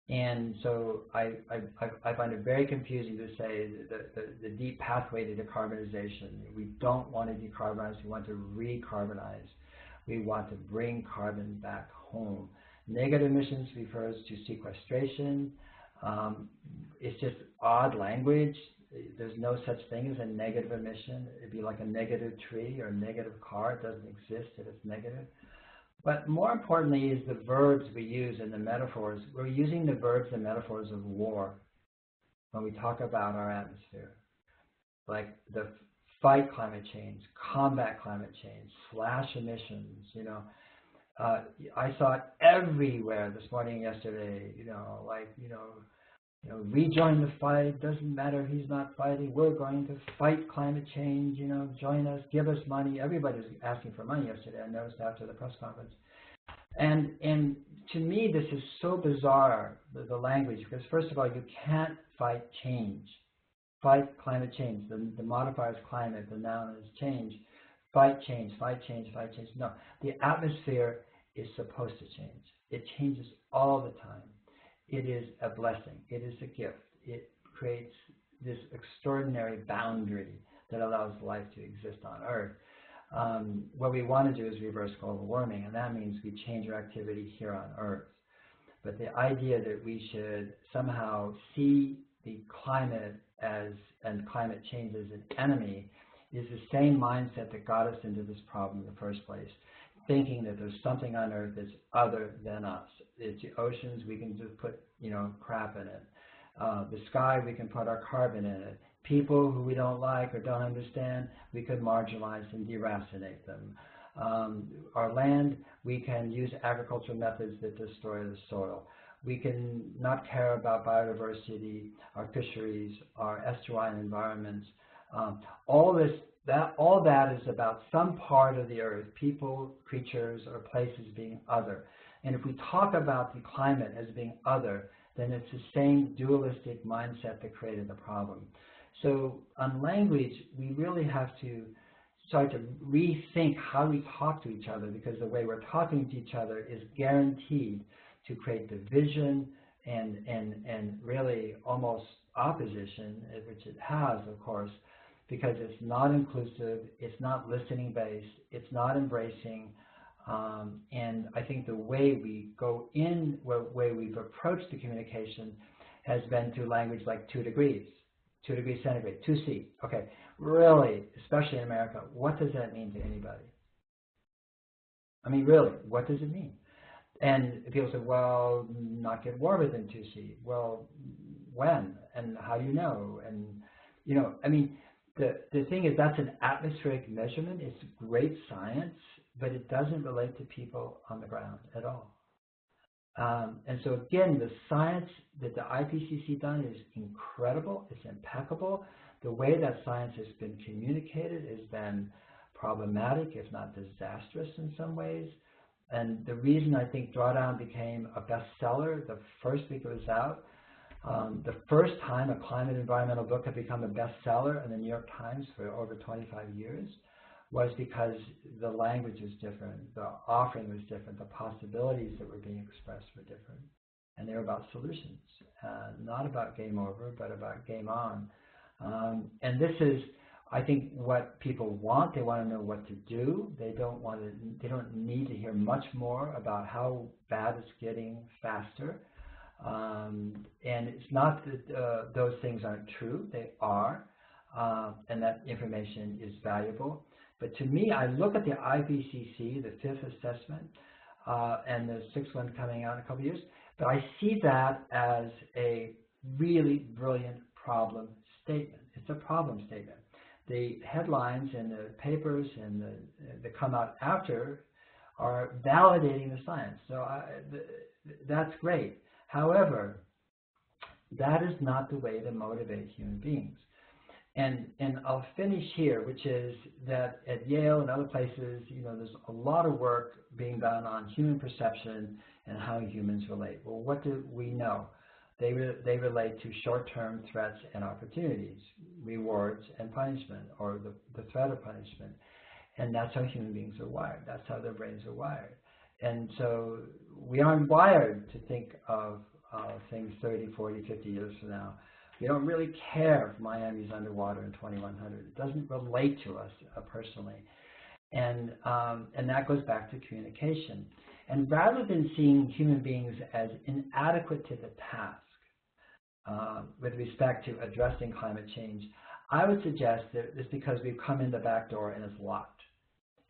And so I find it very confusing to say the deep pathway to decarbonization. We don't want to decarbonize, we want to recarbonize. We want to bring carbon back home. Negative emissions refers to sequestration. It's just odd language. There's no such thing as a negative emission. It'd be like a negative tree or a negative car. It doesn't exist if it's negative. But more importantly is the verbs we use and the metaphors. We're using the verbs and metaphors of war when we talk about our atmosphere. Like the fight climate change, combat climate change, slash emissions, I saw it everywhere this morning, yesterday, rejoin the fight, doesn't matter, he's not fighting, we're going to fight climate change, join us, give us money. Everybody was asking for money yesterday, I noticed after the press conference. And to me, this is so bizarre, the language, because first of all, you can't fight change. Fight climate change, the modifier is climate, the noun is change. Fight change, fight change, fight change. No, the atmosphere is supposed to change. It changes all the time. It is a blessing. It is a gift. It creates this extraordinary boundary that allows life to exist on Earth. What we want to do is reverse global warming, and that means we change our activity here on Earth. But the idea that we should somehow see the climate and climate change as an enemy is the same mindset that got us into this problem in the first place, thinking that there's something on Earth that's other than us. It's the oceans, we can just put, crap in it. The sky, we can put our carbon in it. People who we don't like or don't understand, we could marginalize and deracinate them. Our land, we can use agricultural methods that destroy the soil. We can not care about biodiversity, our fisheries, our estuarine environments. All that is about some part of the Earth, people, creatures, or places being other. And if we talk about the climate as being other, then it's the same dualistic mindset that created the problem. So on language, we really have to start to rethink how we talk to each other, because the way we're talking to each other is guaranteed to create division and really almost opposition, which it has, of course, because it's not inclusive, it's not listening based, it's not embracing, and I think the way we go in, the way we've approached the communication has been through language like 2 degrees centigrade, 2C. Okay, really, especially in America, what does that mean to anybody? I mean, really, what does it mean? And people say, well, not get warmer than 2C. Well, when? And how do you know? And, I mean, the thing is, that's an atmospheric measurement. It's great science, but it doesn't relate to people on the ground at all. And so again, the science that the IPCC done is incredible. It's impeccable. The way that science has been communicated has been problematic, if not disastrous in some ways. And the reason I think Drawdown became a bestseller the first week it was out, the first time a climate environmental book had become a bestseller in the New York Times for over 25 years, was because the language was different, the offering was different, the possibilities that were being expressed were different. And they were about solutions, not about game over, but about game on. And this is, I think, what people want. They want to know what to do. They don't need to hear much more about how bad it's getting faster. And it's not that those things aren't true. They are, and that information is valuable. But to me, I look at the IPCC, the 5th assessment, and the 6th one coming out in a couple of years, but I see that as a really brilliant problem statement. It's a problem statement. The headlines and the papers and that come out after are validating the science. So that's great. However, that is not the way to motivate human beings. And I'll finish here, which is that at Yale and other places, there's a lot of work being done on human perception and how humans relate. Well, what do we know? They relate to short-term threats and opportunities, rewards and punishment, or the threat of punishment. And that's how human beings are wired. That's how their brains are wired. And so we aren't wired to think of things 30, 40, 50 years from now. We don't really care if Miami's underwater in 2100. It doesn't relate to us personally. And that goes back to communication. And rather than seeing human beings as inadequate to the task with respect to addressing climate change, I would suggest that it's because we've come in the back door and it's locked.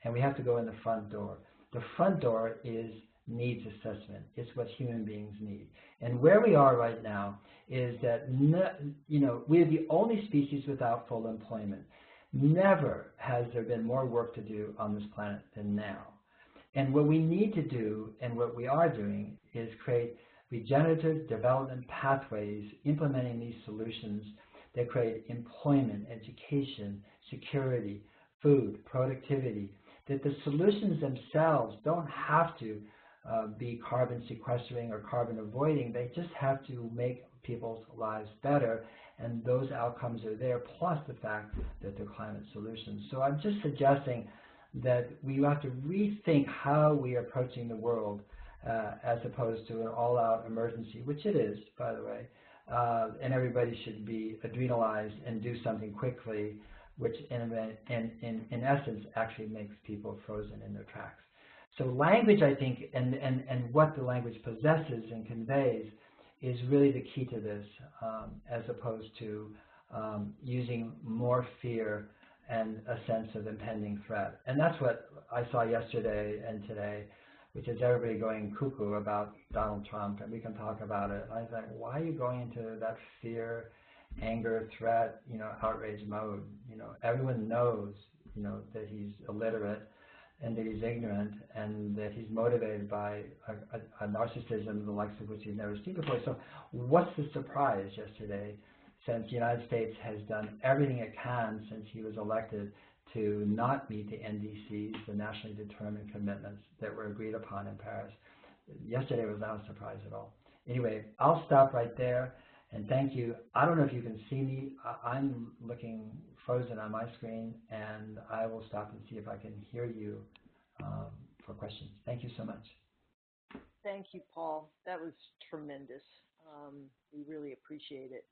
And we have to go in the front door. The front door is needs assessment. It's what human beings need. And where we are right now is that, we're the only species without full employment. Never has there been more work to do on this planet than now. And what we need to do, and what we are doing, is create regenerative development pathways, implementing these solutions that create employment, education, security, food, productivity, that the solutions themselves don't have to be carbon sequestering or carbon avoiding. They just have to make people's lives better, and those outcomes are there, plus the fact that they're climate solutions. So I'm just suggesting that we have to rethink how we are approaching the world as opposed to an all-out emergency, which it is, by the way, and everybody should be adrenalized and do something quickly, which in essence actually makes people frozen in their tracks. So language, I think, and what the language possesses and conveys is really the key to this, as opposed to using more fear and a sense of impending threat. And that's what I saw yesterday and today, which is everybody going cuckoo about Donald Trump, and we can talk about it. I thought, why are you going into that fear, anger, threat, outrage mode? Everyone knows, that he's illiterate and that he's ignorant and that he's motivated by a narcissism the likes of which he's never seen before. So what's the surprise yesterday, since the United States has done everything it can since he was elected to not meet the NDCs, the nationally determined commitments that were agreed upon in Paris? Yesterday was not a surprise at all. Anyway, I'll stop right there, and thank you. I don't know if you can see me. I'm looking frozen on my screen, and I will stop and see if I can hear you for questions. Thank you so much. Thank you, Paul. That was tremendous. We really appreciate it.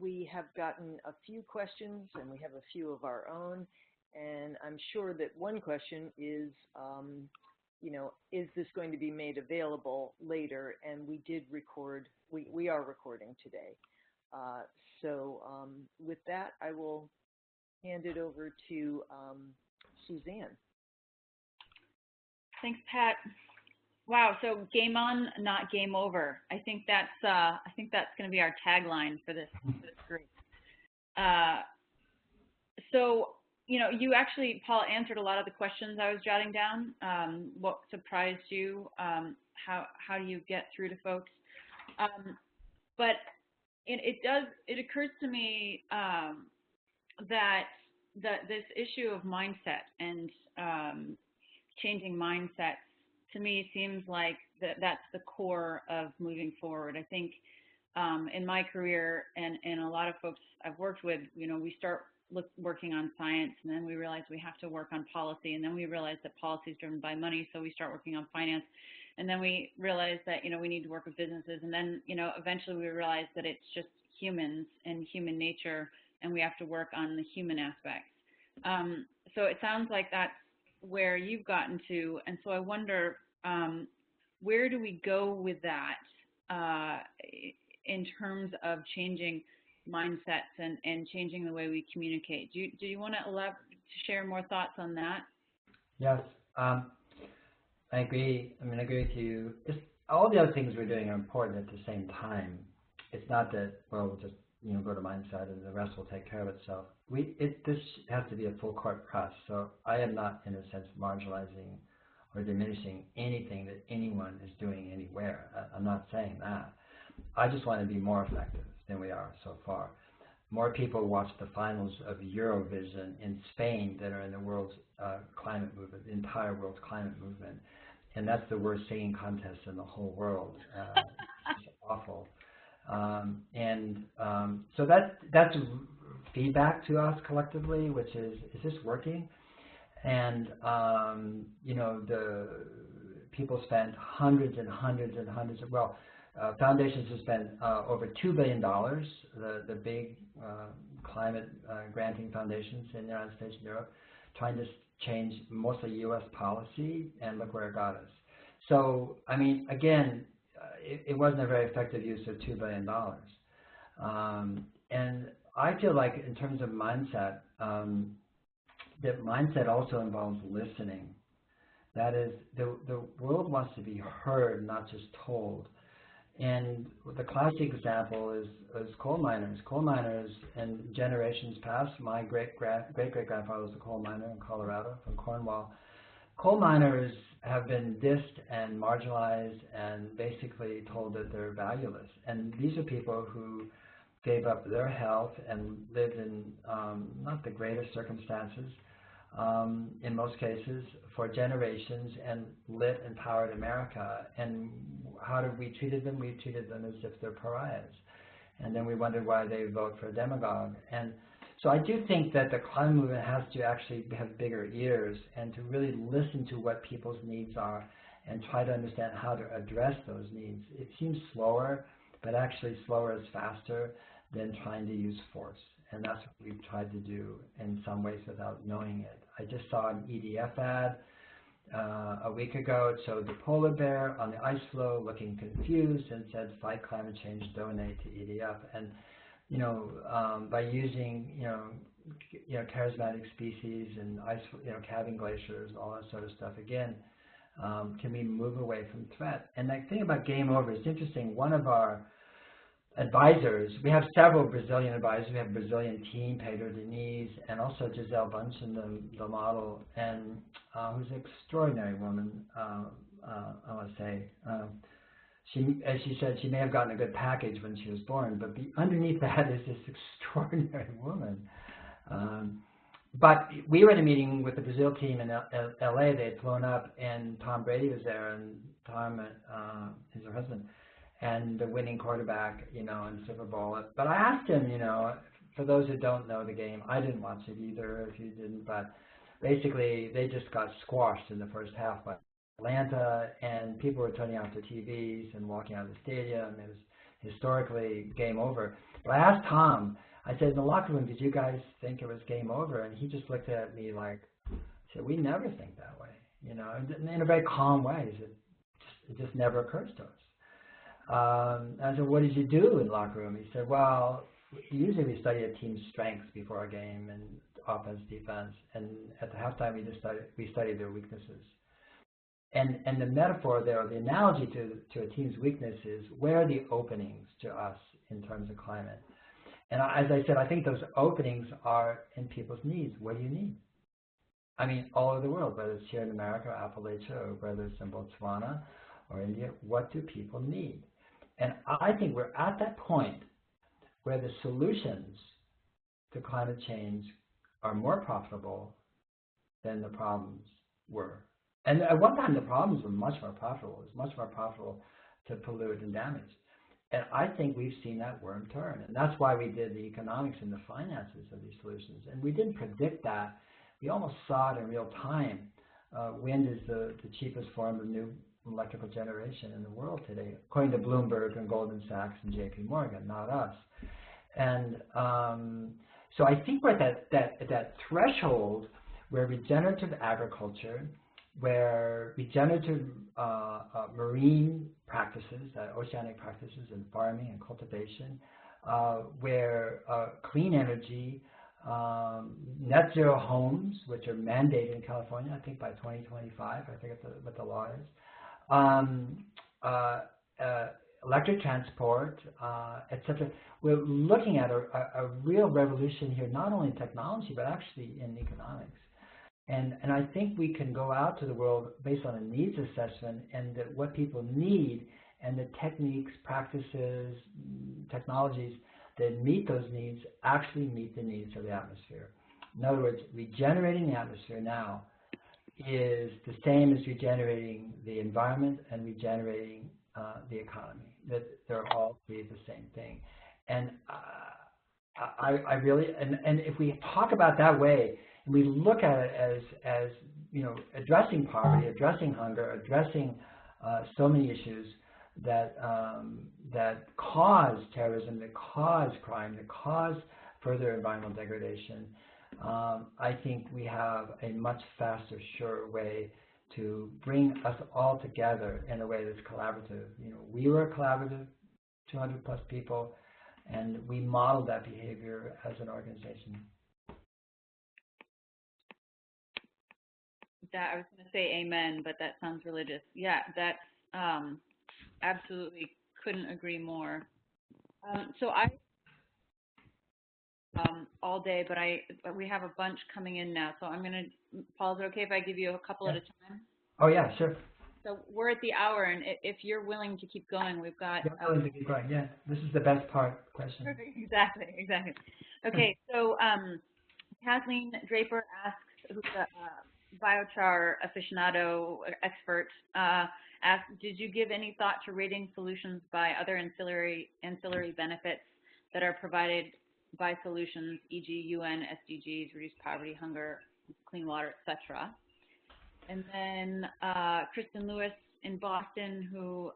We have gotten a few questions, and we have a few of our own, and I'm sure that one question is, is this going to be made available later? And we did record, we are recording today. So with that, I will hand it over to Suzanne. Thanks, Pat. Wow, so game on, not game over. I think that's going to be our tagline for this group. So, you actually, Paul, answered a lot of the questions I was jotting down. What surprised you? How do you get through to folks? But it occurs to me that this issue of mindset and changing mindsets, to me, seems like that's the core of moving forward. I think in my career and a lot of folks I've worked with, we start working on science, and then we realize we have to work on policy, and then we realize that policy is driven by money, so we start working on finance, and then we realize that we need to work with businesses, and then eventually we realize that it's just humans and human nature, and we have to work on the human aspects. So it sounds like that's where you've gotten to, and so I wonder, where do we go with that in terms of changing mindsets and changing the way we communicate? Do you want to share more thoughts on that? Yes, I agree. I agree with you. All the other things we're doing are important at the same time. It's not that, well, we'll just go to mindset and the rest will take care of itself. This has to be a full court press. So I am not, in a sense, marginalizing or diminishing anything that anyone is doing anywhere. I'm not saying that. I just want to be more effective than we are so far. More people watch the finals of Eurovision in Spain than are in the world's climate movement, the entire world's climate movement. And that's the worst singing contest in the whole world. It's awful. So that's feedback to us collectively, which is this working? And, the people spent hundreds and hundreds and hundreds of, foundations have spent over $2 billion, the big climate granting foundations in the United States and Europe, trying to change mostly U.S. policy, and look where it got us. So, again, it wasn't a very effective use of $2 billion. And I feel like in terms of mindset, that mindset also involves listening. That is, the world wants to be heard, not just told. And the classic example is coal miners. Coal miners in generations past, my great-great-grandfather was a coal miner in Colorado, from Cornwall. Coal miners have been dissed and marginalized and basically told that they're valueless. And these are people who gave up their health and lived in not the greatest circumstances, in most cases, for generations, and lit and powered America. And how did we treated them? We treated them as if they're pariahs. And then we wondered why they vote for a demagogue. And so I do think that the climate movement has to actually have bigger ears and to really listen to what people's needs are and try to understand how to address those needs. It seems slower, but actually slower is faster than trying to use force. And that's what we've tried to do in some ways without knowing it. I just saw an EDF ad a week ago. It showed the polar bear on the ice floe looking confused and said, "Fight climate change, donate to EDF." And by using, charismatic species and calving glaciers, all that sort of stuff. Again, can we move away from threat? And the thing about game over is interesting. One of our advisors, we have several Brazilian advisors. We have a Brazilian team, Pedro Diniz, and also Giselle Bunchen, the model, and who's an extraordinary woman, I want to say. As she said, she may have gotten a good package when she was born, but underneath that is this extraordinary woman. But we were in a meeting with the Brazil team in LA. They had flown up, and Tom Brady was there, and Tom is her husband, and the winning quarterback, in the Super Bowl. But I asked him, for those who don't know the game, I didn't watch it either, if you didn't, but basically they just got squashed in the first half by Atlanta, and people were turning off their TVs and walking out of the stadium. It was historically game over. But I asked Tom, I said, in the locker room, did you guys think it was game over? And he just looked at me like, said, we never think that way, in a very calm way. He said, it just never occurs to us. I said, what did you do in the locker room? He said, well, usually we study a team's strengths before a game, and offense, defense, and at the halftime we study their weaknesses. And the metaphor there, or the analogy to a team's weakness is, where are the openings to us in terms of climate? And as I said, I think those openings are in people's needs. What do you need? I mean, all over the world, whether it's here in America or Appalachia, or whether it's in Botswana or India, what do people need? And I think we're at that point where the solutions to climate change are more profitable than the problems were. And at one time, the problems were much more profitable. It was much more profitable to pollute and damage. And I think we've seen that worm turn. And that's why we did the economics and the finances of these solutions. And we didn't predict that. We almost saw it in real time. Wind is the cheapest form of new electrical generation in the world today, according to Bloomberg and Goldman Sachs and JP Morgan, not us. And so I think we're at that threshold where regenerative agriculture, where regenerative marine practices, oceanic practices in farming and cultivation, where clean energy, net zero homes, which are mandated in California, I think by 2025, I think what the law is, electric transport, etc. We're looking at a real revolution here, not only in technology, but actually in economics. And I think we can go out to the world based on a needs assessment and what people need, and the techniques, practices, technologies that meet those needs actually meet the needs of the atmosphere. In other words, regenerating the atmosphere now is the same as regenerating the environment and regenerating the economy. That they're all three the same thing. And I really, and if we talk about that way, and we look at it as addressing poverty, addressing hunger, addressing so many issues that cause terrorism, that cause crime, that cause further environmental degradation, I think we have a much faster, sure way to bring us all together in a way that's collaborative. We were collaborative, 200 plus people, and we modeled that behavior as an organization. That I was going to say amen, but that sounds religious. Yeah, that's absolutely couldn't agree more. So I all day, but we have a bunch coming in now. So I'm going to, Paul, is it okay if I give you a couple at a time? Oh yeah, sure. So we're at the hour, and if you're willing to keep going, we've got. Yeah, willing to keep going. Yeah, this is the best part question. Exactly. Okay, so Kathleen Draper asks, who's a biochar aficionado expert, asked, did you give any thought to rating solutions by other ancillary benefits that are provided by solutions, e.g. UN, SDGs, reduce poverty, hunger, clean water, etc.? And then Kristen Lewis in Boston, who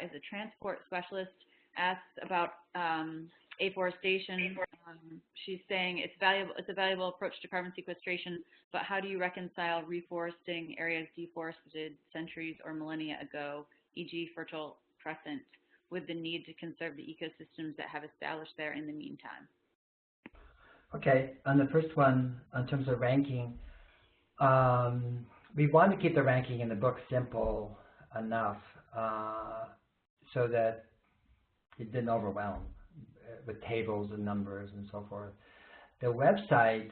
is a transport specialist, asks about afforestation. She's saying it's a valuable approach to carbon sequestration, but how do you reconcile reforesting areas deforested centuries or millennia ago, e.g. Fertile Crescent, with the need to conserve the ecosystems that have established there in the meantime? Okay, on the first one, in terms of ranking, we want to keep the ranking in the book simple enough so that it didn't overwhelm with tables and numbers and so forth. The website,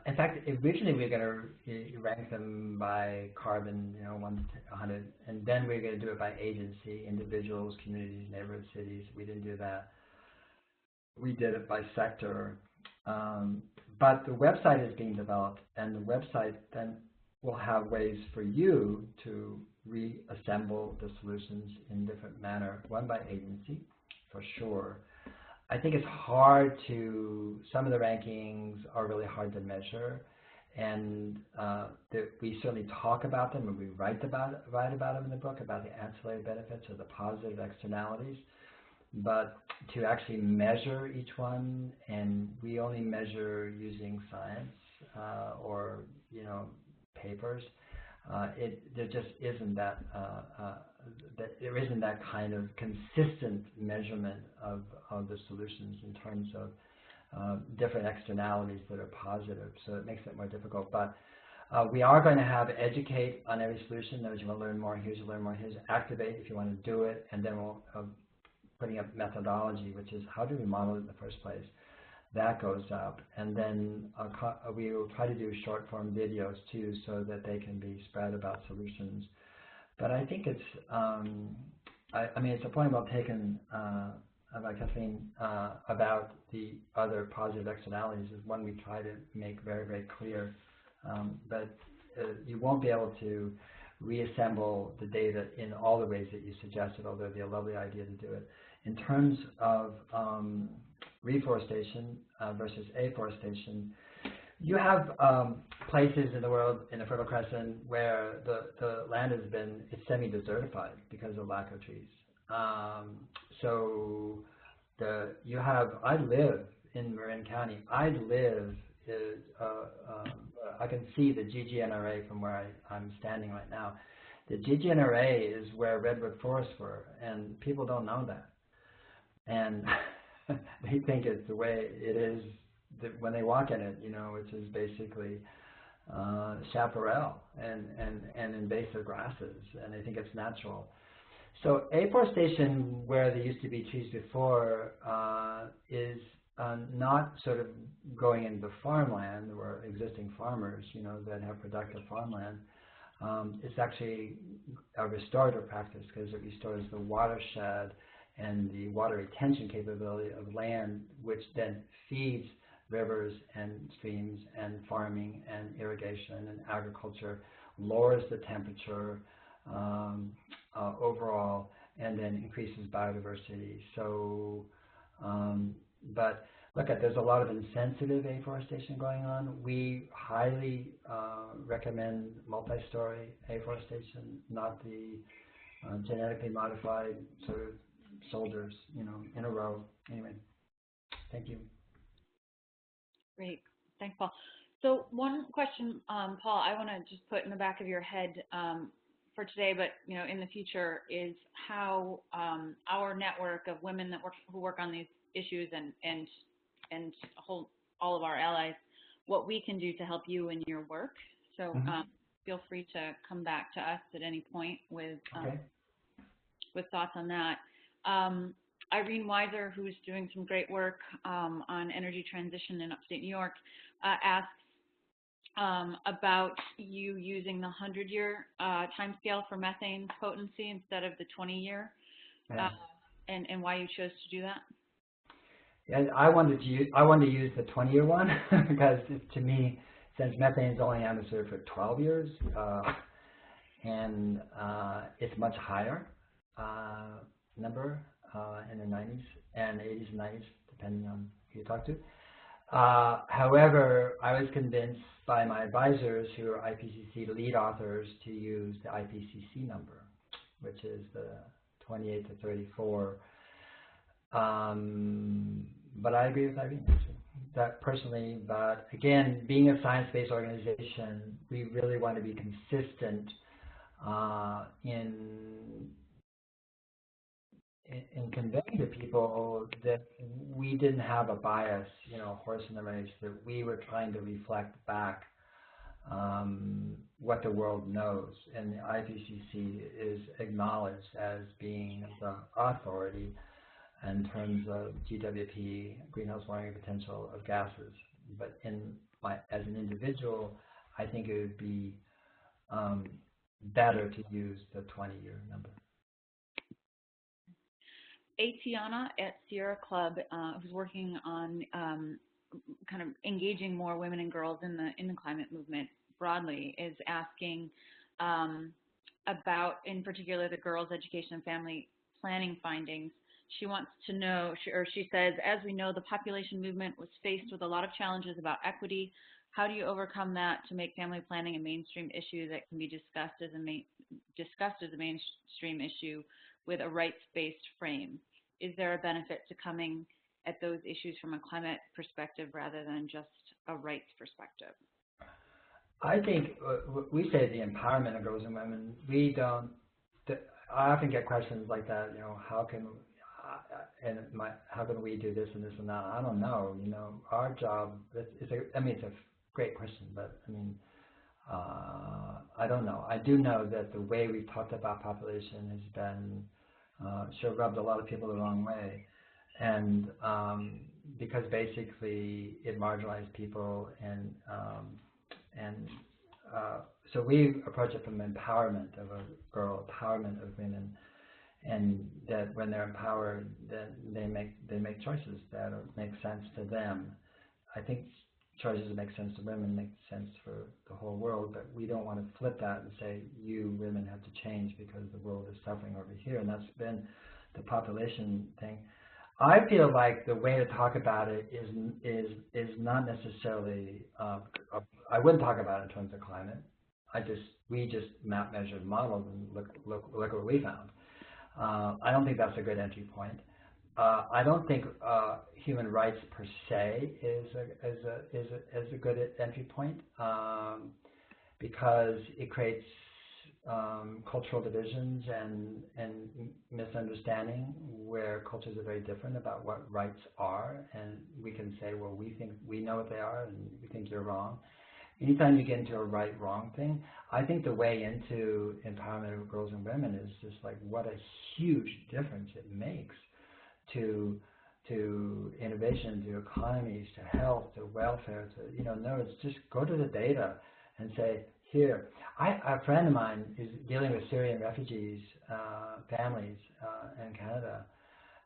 in fact, originally we were going to rank them by carbon, 1 to 100, and then we were going to do it by agency, individuals, communities, neighborhoods, cities. We didn't do that. We did it by sector. But the website is being developed, and the website then will have ways for you to reassemble the solutions in different manner, one by agency, for sure. I think it's hard some of the rankings are really hard to measure, and we certainly talk about them and we write about them in the book, about the ancillary benefits or the positive externalities. But to actually measure each one, and we only measure using science or papers, there just isn't that there isn't that kind of consistent measurement of the solutions in terms of different externalities that are positive. So it makes it more difficult. But we are going to have educate on every solution. Those you want to learn more, here's you learn more, here's activate if you want to do it, and then we'll putting up methodology, which is how do we model it in the first place. That goes up, and then we will try to do short form videos too, so that they can be spread about solutions. But I think it's, I mean, it's a point well taken by Kathleen about the other positive externalities is one we try to make very, very clear. But you won't be able to reassemble the data in all the ways that you suggested, although it'd be a lovely idea to do it. In terms of reforestation versus afforestation, you have places in the world, in the Fertile Crescent, where the land has been semi-desertified because of lack of trees. So I live in Marin County. I can see the GGNRA from where I'm standing right now. The GGNRA is where redwood forests were, and people don't know that. And they think it's the way it is when they walk in it, which is basically chaparral and invasive grasses, and they think it's natural. So afforestation, where there used to be trees before, is not sort of going into farmland or existing farmers, that have productive farmland. It's actually a restorative practice because it restores the watershed and the water retention capability of land, which then feeds rivers and streams and farming and irrigation and agriculture, lowers the temperature overall, and then increases biodiversity. So, but look, there's a lot of insensitive afforestation going on. We highly recommend multi-story afforestation, not the genetically modified sort of soldiers, in a row. Anyway, thank you. Great. Thanks, Paul. So one question, Paul, I want to just put in the back of your head for today, but in the future, is how our network of women who work on these issues and all of our allies, what we can do to help you in your work. So feel free to come back to us at any point with thoughts on that. Irene Weiser, who's doing some great work on energy transition in upstate New York, asks about you using the 100-year timescale for methane potency instead of the 20-year, and why you chose to do that. Yeah, I wanted to use the 20-year one because to me, since methane is only in the atmosphere for 12 years, and it's much higher number in the 90s and 80s and 90s, depending on who you talk to. However, I was convinced by my advisors, who are IPCC lead authors, to use the IPCC number, which is the 28 to 34. But I agree with Irene, that personally. But again, being a science-based organization, we really want to be consistent in conveying to people that we didn't have a bias, horse in the race, that we were trying to reflect back what the world knows. And the IPCC is acknowledged as being the authority in terms of GWP, greenhouse warming potential of gases. But as an individual, I think it would be better to use the 20-year number. Atiana at Sierra Club, who's working on kind of engaging more women and girls in the climate movement broadly, is asking about, in particular, the girls' education and family planning findings. She wants to know, she says, as we know, the population movement was faced with a lot of challenges about equity. How do you overcome that to make family planning a mainstream issue that can be discussed as a mainstream issue with a rights-based frame? Is there a benefit to coming at those issues from a climate perspective rather than just a rights perspective? I think we say the empowerment of girls and women. We don't. I often get questions like that. How can we do this and this and that? I don't know. Our job. It's a great question, but I don't know. I do know that the way we've talked about population has been sure rubbed a lot of people the wrong way, and because basically it marginalized people, and so we approach it from empowerment of a girl, empowerment of women, and that when they're empowered, then they make choices that make sense to them. I think choices that make sense to women make sense for the whole world, but we don't want to flip that and say, you women have to change because the world is suffering over here, and that's been the population thing. I feel like the way to talk about it is not necessarily, I wouldn't talk about it in terms of climate. We just map, measured, modeled, and look what we found. I don't think that's a good entry point. I don't think human rights per se is a good entry point because it creates cultural divisions and misunderstanding where cultures are very different about what rights are, and we can say, well, we think we know what they are and we think you're wrong. Anytime you get into a right-wrong thing, I think the way into empowerment of girls and women is just like what a huge difference it makes to innovation, to economies, to health, to welfare, to, no, it's just go to the data and say, here. A friend of mine is dealing with Syrian refugees, families in Canada,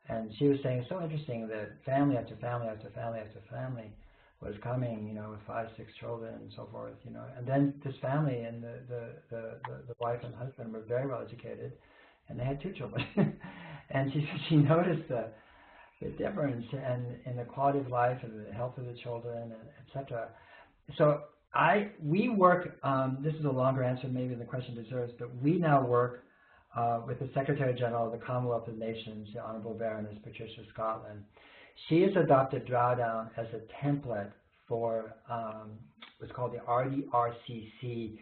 and she was saying it's so interesting that family after family after family after family was coming, with 5, 6 children and so forth, and then this family and the wife and husband were very well educated, and they had 2 children, and she noticed the difference in the quality of life and the health of the children, etc. So we work, this is a longer answer maybe than the question deserves, but we now work with the Secretary General of the Commonwealth of Nations, the Honorable Baroness Patricia Scotland. She has adopted Drawdown as a template for what's called the RDRCC,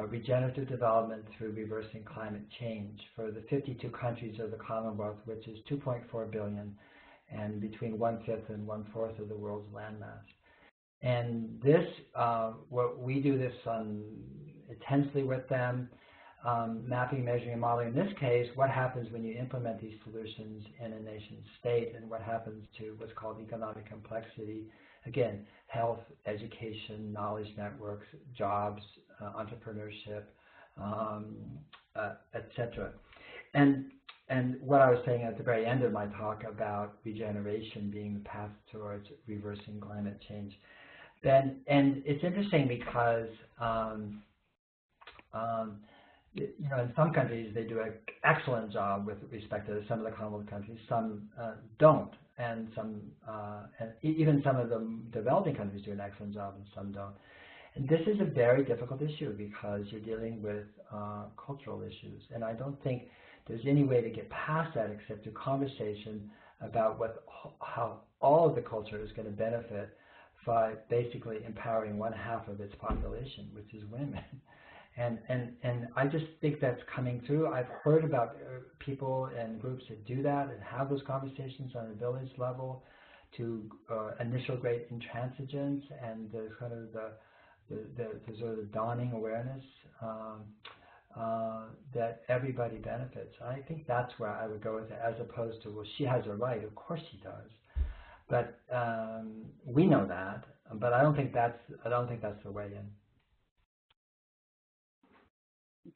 Regenerative Development Through Reversing Climate Change, for the 52 countries of the Commonwealth, which is 2.4 billion, and between 1/5 and 1/4 of the world's landmass. And this, what we do this intensely with them, mapping, measuring, and modeling. In this case, what happens when you implement these solutions in a nation state, and what happens to what's called economic complexity. Again, health, education, knowledge networks, jobs, entrepreneurship, etc. And what I was saying at the very end of my talk about regeneration being the path towards reversing climate change. And it's interesting because in some countries they do an excellent job with respect to some of the Commonwealth countries, some don't, and even some of the developing countries do an excellent job and some don't. And this is a very difficult issue because you're dealing with cultural issues, and I don't think there's any way to get past that except through conversation about how all of the culture is going to benefit by basically empowering 1/2 of its population, which is women. And I just think that's coming through. I've heard about people and groups that do that and have those conversations on a village level to initial great intransigence and the kind of the sort of dawning awareness that everybody benefits. I think that's where I would go with it, as opposed to, well, she has a right. Of course she does, but we know that. But I don't think that's the way in.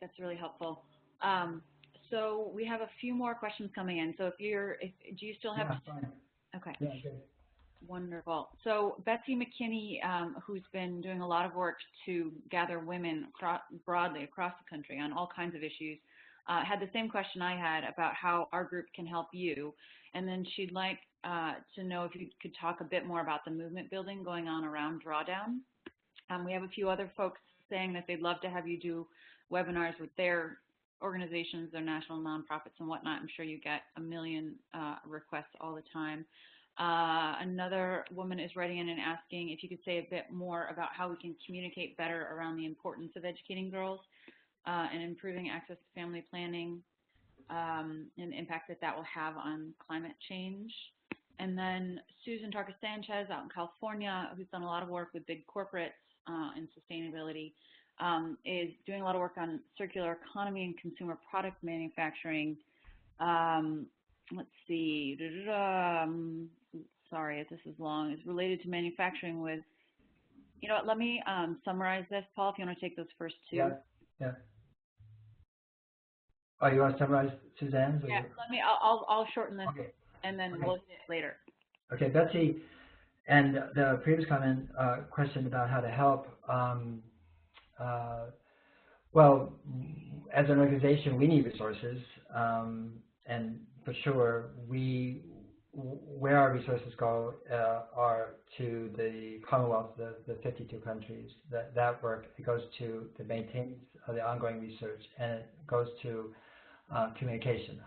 That's really helpful. So we have a few more questions coming in. So do you still have? Yeah, fine. Okay. Yeah, good. Wonderful. So Betsy McKinney, who's been doing a lot of work to gather women broadly across the country on all kinds of issues, had the same question I had about how our group can help you. And then she'd like to know if you could talk a bit more about the movement building going on around Drawdown. We have a few other folks saying that they'd love to have you do webinars with their organizations, their national nonprofits and whatnot. I'm sure you get a million requests all the time. Another woman is writing in and asking if you could say a bit more about how we can communicate better around the importance of educating girls and improving access to family planning and the impact that will have on climate change. And then Susan Tarka-Sanchez out in California, who's done a lot of work with big corporates in sustainability, is doing a lot of work on circular economy and consumer product manufacturing. Let's see, sorry if this is long, is related to manufacturing with, you know what, let me summarize this, Paul, if you want to take those first two. Yeah. Oh, you want to summarize Suzanne's? Yeah, I'll shorten this, okay. And then we'll hit it later. Okay, Betsy, and the previous question about how to help, well, as an organization, we need resources, and for sure, where our resources go are to the Commonwealth, the 52 countries. That work, it goes to the maintenance of the ongoing research, and it goes to communication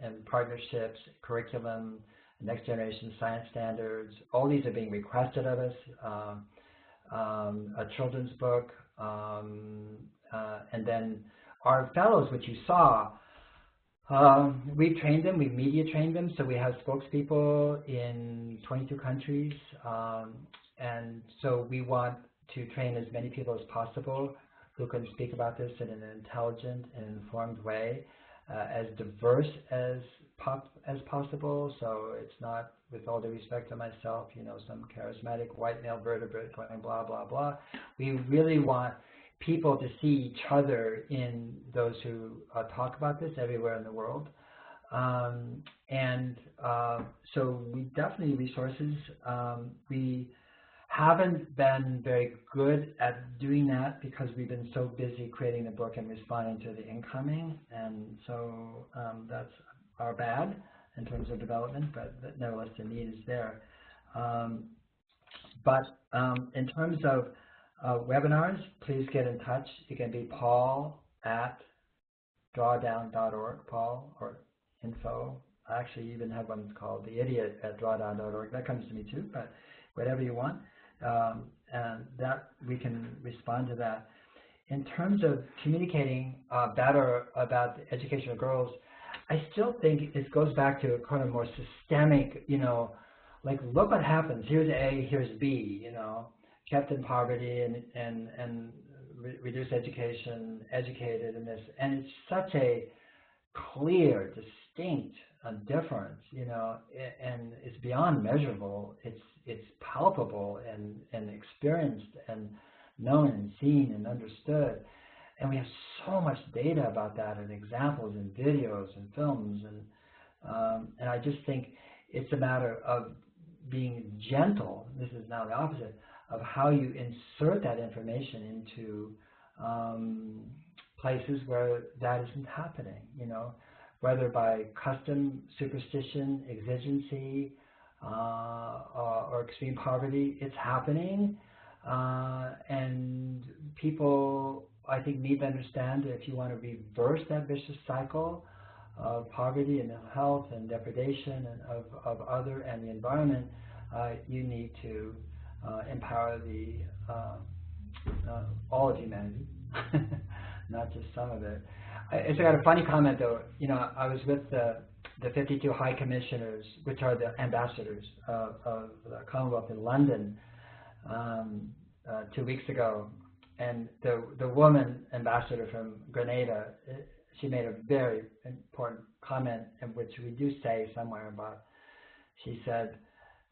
and partnerships, curriculum, next generation science standards. All these are being requested of us. A children's book, and then our fellows, which you saw, we've trained them, we've media trained them, so we have spokespeople in 22 countries, and so we want to train as many people as possible who can speak about this in an intelligent and informed way, as diverse as possible, so it's not, with all due respect to myself, you know, some charismatic white male vertebrate going blah, blah, blah. We really want people to see each other in those who talk about this everywhere in the world. So we definitely need resources. We haven't been very good at doing that because we've been so busy creating the book and responding to the incoming, and so that's our bad in terms of development, but nevertheless the need is there. But in terms of webinars, please get in touch. It can be paul@drawdown.org, Paul, or info. I actually even have one called the idiot@drawdown.org. That comes to me too, but whatever you want. And that we can respond to that. In terms of communicating better about the education of girls, I still think it goes back to a kind of more systemic, you know, like look what happens. Here's A, here's B, you know, kept in poverty and reduced education, educated in this. And it's such a clear, distinct difference, you know, and it's beyond measurable. It's palpable and experienced and known and seen and understood. And we have so much data about that and examples and videos and films. And I just think it's a matter of being gentle. This is now the opposite of how you insert that information into places where that isn't happening, you know, whether by custom, superstition, exigency, or extreme poverty. It's happening. And people, I think, need to understand that if you want to reverse that vicious cycle of poverty and ill health and depredation and of other and the environment, you need to empower all of humanity not just some of it. It's got a funny comment though. You know, I was with the 52 High Commissioners, which are the ambassadors of the Commonwealth in London 2 weeks ago, and the woman ambassador from Grenada, she made a very important comment, in which we do say somewhere about. She said,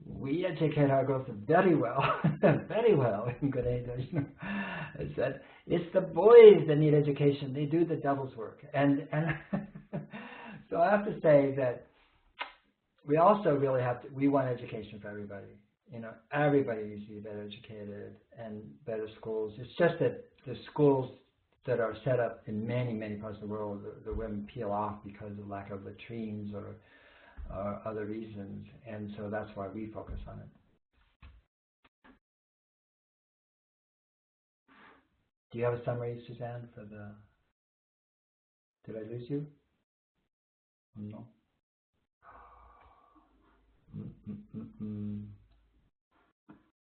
"We educate our girls very well, very well in Grenada." You know, I said, "It's the boys that need education; they do the devil's work." And so I have to say that we also really have to. We want education for everybody. You know, everybody needs to be better educated and better schools. It's just that the schools that are set up in many, many parts of the world, the women peel off because of lack of latrines or other reasons, and so that's why we focus on it. Do you have a summary, Suzanne, for the... Did I lose you? No.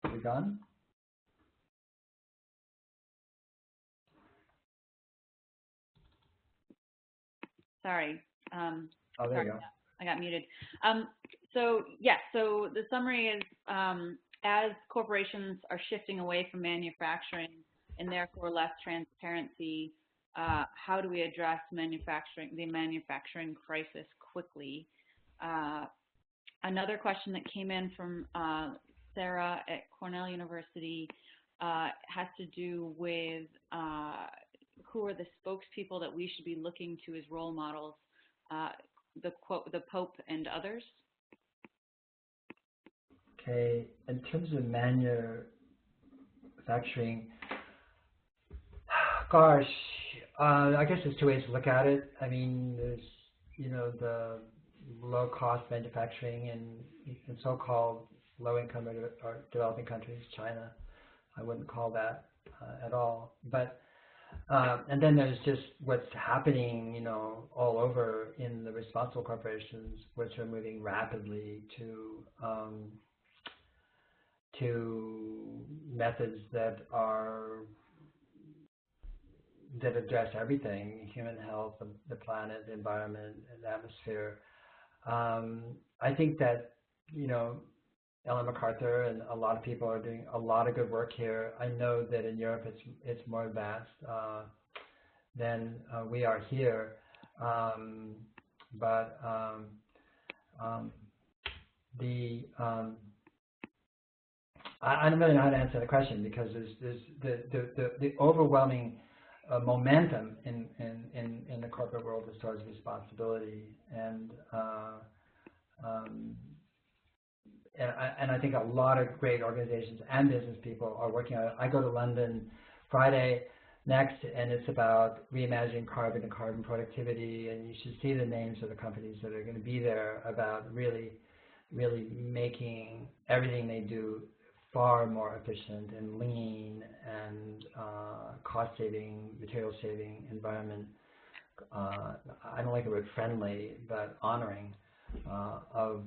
Are we gone? Sorry. Oh, there you go. I got muted. So yes, so the summary is as corporations are shifting away from manufacturing and therefore less transparency, how do we address the manufacturing crisis quickly? Another question that came in from Sarah at Cornell University has to do with who are the spokespeople that we should be looking to as role models, the Pope and others? Okay, in terms of manufacturing, gosh, I guess there's two ways to look at it. I mean, there's, you know, the low-cost manufacturing in so-called low-income or developing countries, China. I wouldn't call that at all. But and then there's just what's happening, you know, all over in the responsible corporations, which are moving rapidly to methods that address everything: human health, the planet, the environment, and the atmosphere. I think that, you know, Ellen MacArthur and a lot of people are doing a lot of good work here. I know that in Europe it's more advanced than we are here, I don't really know how to answer the question, because there's the overwhelming momentum in the corporate world as far as responsibility, and I think a lot of great organizations and business people are working on it. I go to London Friday next, and it's about reimagining carbon and carbon productivity, and you should see the names of the companies that are going to be there, about really making everything they do far more efficient and lean and cost-saving, material-saving, environment. I don't like the word friendly, but honoring of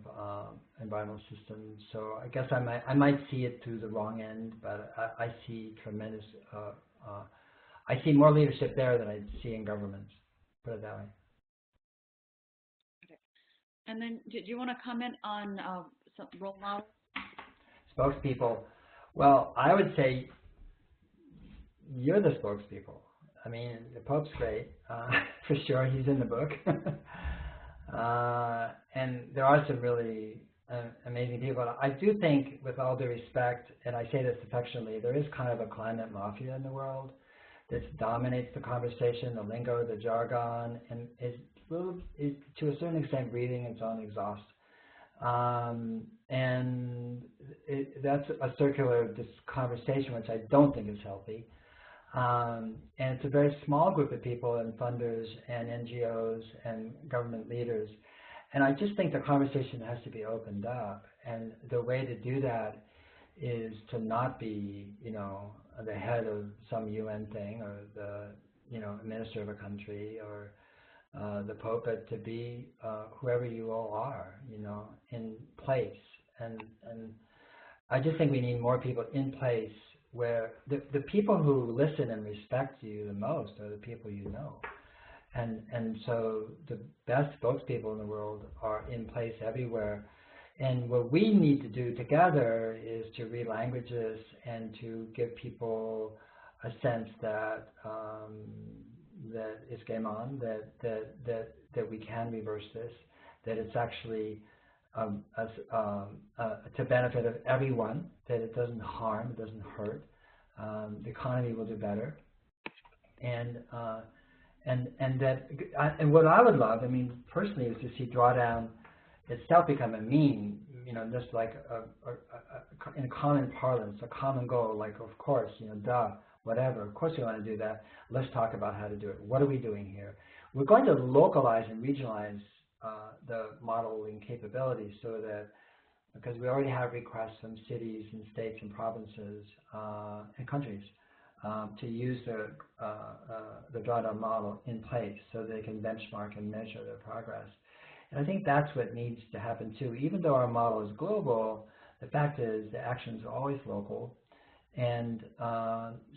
environmental systems. So I guess I might see it through the wrong end, but I see tremendous. I see more leadership there than I see in governments. Put it that way. Okay. And then, did you want to comment on some role models? Spokespeople. Well, I would say you're the spokespeople. I mean, the Pope's great, for sure. He's in the book. And there are some really amazing people. I do think, with all due respect, and I say this affectionately, there is kind of a climate mafia in the world that dominates the conversation, the lingo, the jargon, and is to a certain extent breathing its own exhaust. And that's a circular conversation, which I don't think is healthy. And it's a very small group of people, and funders and NGOs and government leaders. And I just think the conversation has to be opened up. And the way to do that is to not be, you know, the head of some UN thing, or the, you know, minister of a country, or the Pope, but to be whoever you all are, you know, in place. And I just think we need more people in place where the people who listen and respect you the most are the people you know. And so the best spokespeople in the world are in place everywhere. And what we need to do together is to read languages and to give people a sense that that it's game on, that we can reverse this, that it's actually to benefit of everyone, that it doesn't harm, it doesn't hurt. The economy will do better, and that and what I would love, I mean, personally, is to see drawdown itself become a mean, just like in common parlance, a common goal. Like, of course, duh, whatever. Of course, we want to do that. Let's talk about how to do it. What are we doing here? We're going to localize and regionalize the modeling capabilities so that, because we already have requests from cities and states and provinces and countries to use the drawdown model in place so they can benchmark and measure their progress. And I think that's what needs to happen too. Even though our model is global, the fact is the actions are always local. And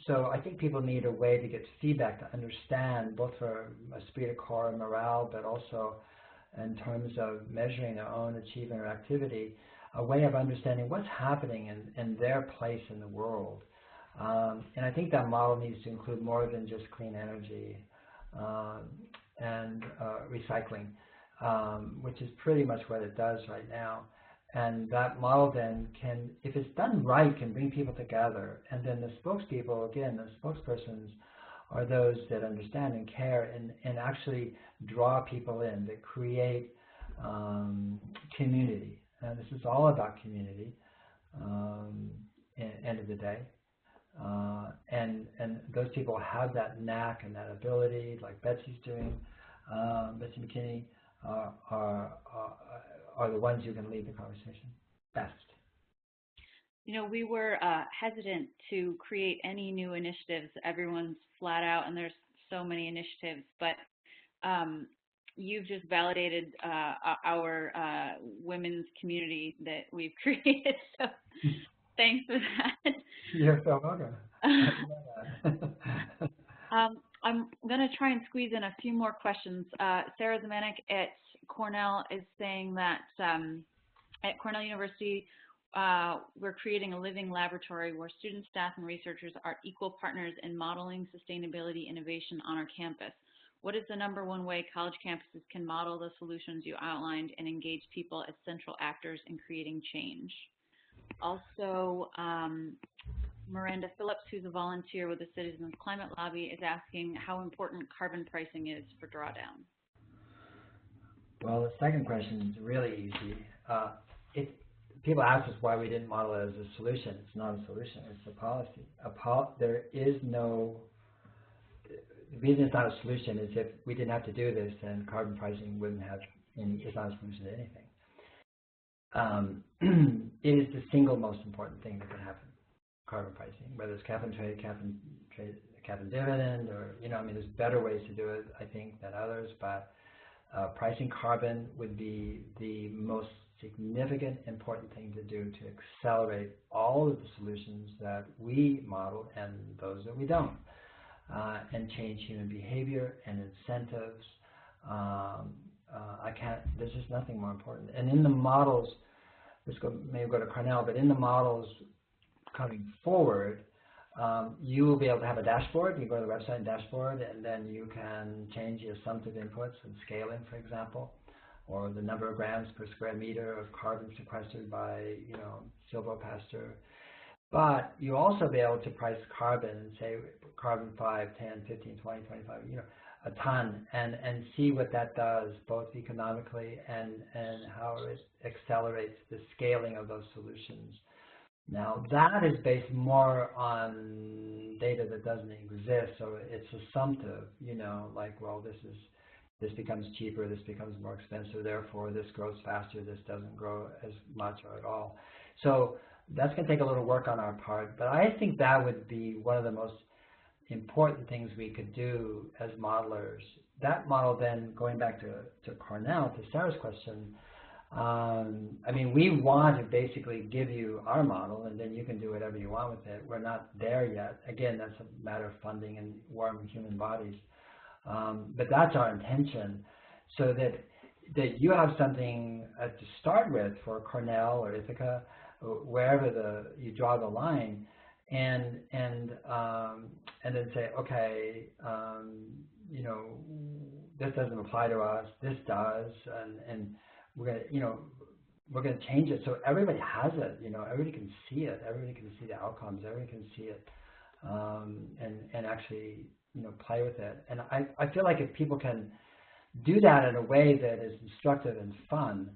so I think people need a way to get feedback to understand, both for esprit de corps and morale, but also in terms of measuring their own achievement or activity, a way of understanding what's happening in their place in the world. And I think that model needs to include more than just clean energy and recycling, which is pretty much what it does right now. And that model then can, if it's done right, can bring people together. And then the spokespeople, again, the spokespersons are those that understand and care and actually draw people in, that create community. And this is all about community end of the day. And those people have that knack and that ability, like Betsy's doing, Betsy McKinney, are the ones who can lead the conversation best. We were hesitant to create any new initiatives. Everyone's flat out, and there's so many initiatives, but you've just validated our women's community that we've created, so thanks for that. You're so welcome. I'm going to try and squeeze in a few more questions. Sarah Zemanek at Cornell is saying that at Cornell University, we're creating a living laboratory where students, staff, and researchers are equal partners in modeling sustainability innovation on our campus. What is the #1 way college campuses can model the solutions you outlined and engage people as central actors in creating change? Also, Miranda Phillips, who's a volunteer with the Citizens Climate Lobby, is asking how important carbon pricing is for drawdown. Well, the second question is really easy. People ask us why we didn't model it as a solution. It's not a solution, it's a policy. There is no, the reason it's not a solution is if we didn't have to do this, then carbon pricing wouldn't have it's not a solution to anything. It is the single most important thing that can happen, carbon pricing, whether it's cap and trade, cap and dividend, or, there's better ways to do it, I think, than others, but pricing carbon would be the most significant, important thing to do to accelerate all of the solutions that we model and those that we don't, and change human behavior and incentives. There's just nothing more important. And in the models, maybe go to Cornell, but in the models coming forward, you will be able to have a dashboard. You go to the website and dashboard, and then you can change the assumptive inputs and scaling, for example, or the number of grams per square meter of carbon sequestered by, silvopasture. But you also be able to price carbon and say carbon 5, 10, 15, 20, 25, a ton, and see what that does, both economically and how it accelerates the scaling of those solutions. Now, that is based more on data that doesn't exist, so it's assumptive, like, well, this becomes cheaper, this becomes more expensive, therefore this grows faster, this doesn't grow as much or at all. So that's going to take a little work on our part, but I think that would be one of the most important things we could do as modelers. That model then, going back to Cornell, to Sarah's question, I mean, we want to basically give you our model, and then you can do whatever you want with it. We're not there yet. Again, that's a matter of funding and warm human bodies. But that's our intention, so that you have something to start with for Cornell or Ithaca, wherever you draw the line, and then say, okay, you know, this doesn't apply to us, this does, and we're gonna, you know, we're gonna change it so everybody has it, you know, everybody can see it, everybody can see the outcomes, everybody can see it, and actually, you know, play with it. And I feel like if people can do that in a way that is instructive and fun,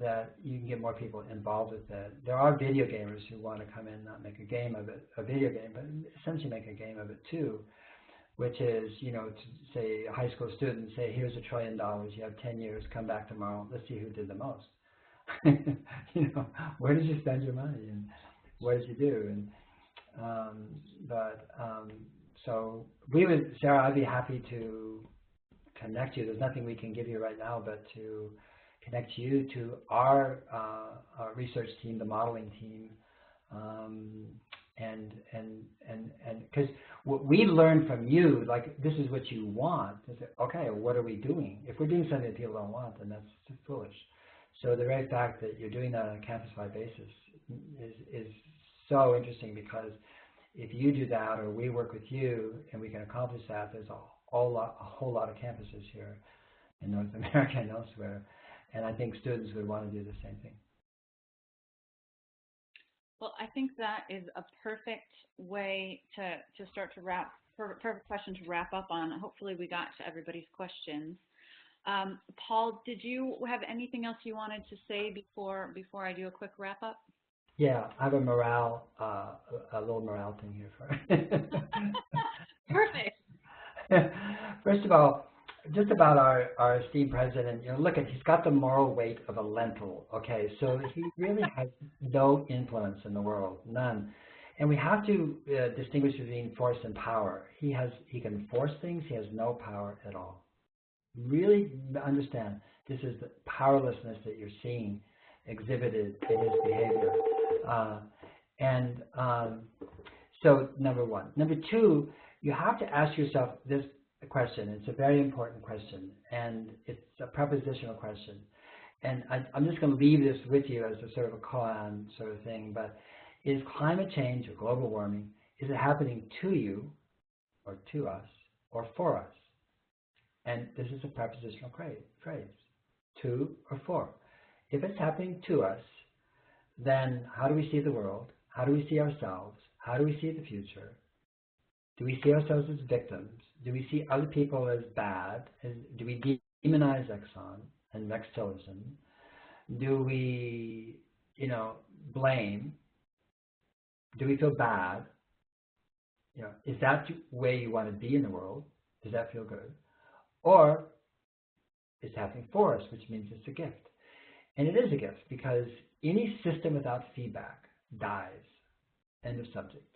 that you can get more people involved with it. There are video gamers who want to come in, not make a game of it, a video game, but essentially make a game of it too, which is, you know, to say a high school student, say, here's $1 trillion, you have 10 years, come back tomorrow, let's see who did the most. You know, where did you spend your money, and what did you do? And so we would, Sarah, I'd be happy to connect you. There's nothing we can give you right now, but to connect you to our research team, the modeling team, and because what we learn from you, like, this is what you want. Is it, okay, what are we doing? If we're doing something that people don't want, then that's foolish. So the very fact that you're doing that on a campus-wide basis is so interesting, because if you do that, or we work with you and we can accomplish that, there's a whole lot of campuses here in North America and elsewhere, and I think students would want to do the same thing. Well, I think that is a perfect way to start to perfect question to wrap up on. Hopefully we got to everybody's questions. Paul, did you have anything else you wanted to say before I do a quick wrap up? Yeah, I have a little morale thing here for Perfect. First of all, just about our esteemed president, you know, look at, he's got the moral weight of a lentil, okay? So he really has no influence in the world, none. And we have to distinguish between force and power. He can force things, he has no power at all. Really understand, this is the powerlessness that you're seeing exhibited in his behavior. So number one. Number two, you have to ask yourself this question. It's a very important question, and it's a propositional question. And I'm just going to leave this with you as a sort of a call-on sort of thing, but is climate change or global warming, is it happening to you or to us or for us? And this is a prepositional phrase, to or for. If it's happening to us, then how do we see the world? How do we see ourselves? How do we see the future? Do we see ourselves as victims? Do we see other people as bad? Do we demonize Exxon and Nextillism? Do we, you know, blame? Do we feel bad? You know, is that the way you want to be in the world? Does that feel good? Or it's happening for us, which means it's a gift. And it is a gift, because any system without feedback dies. End of subject.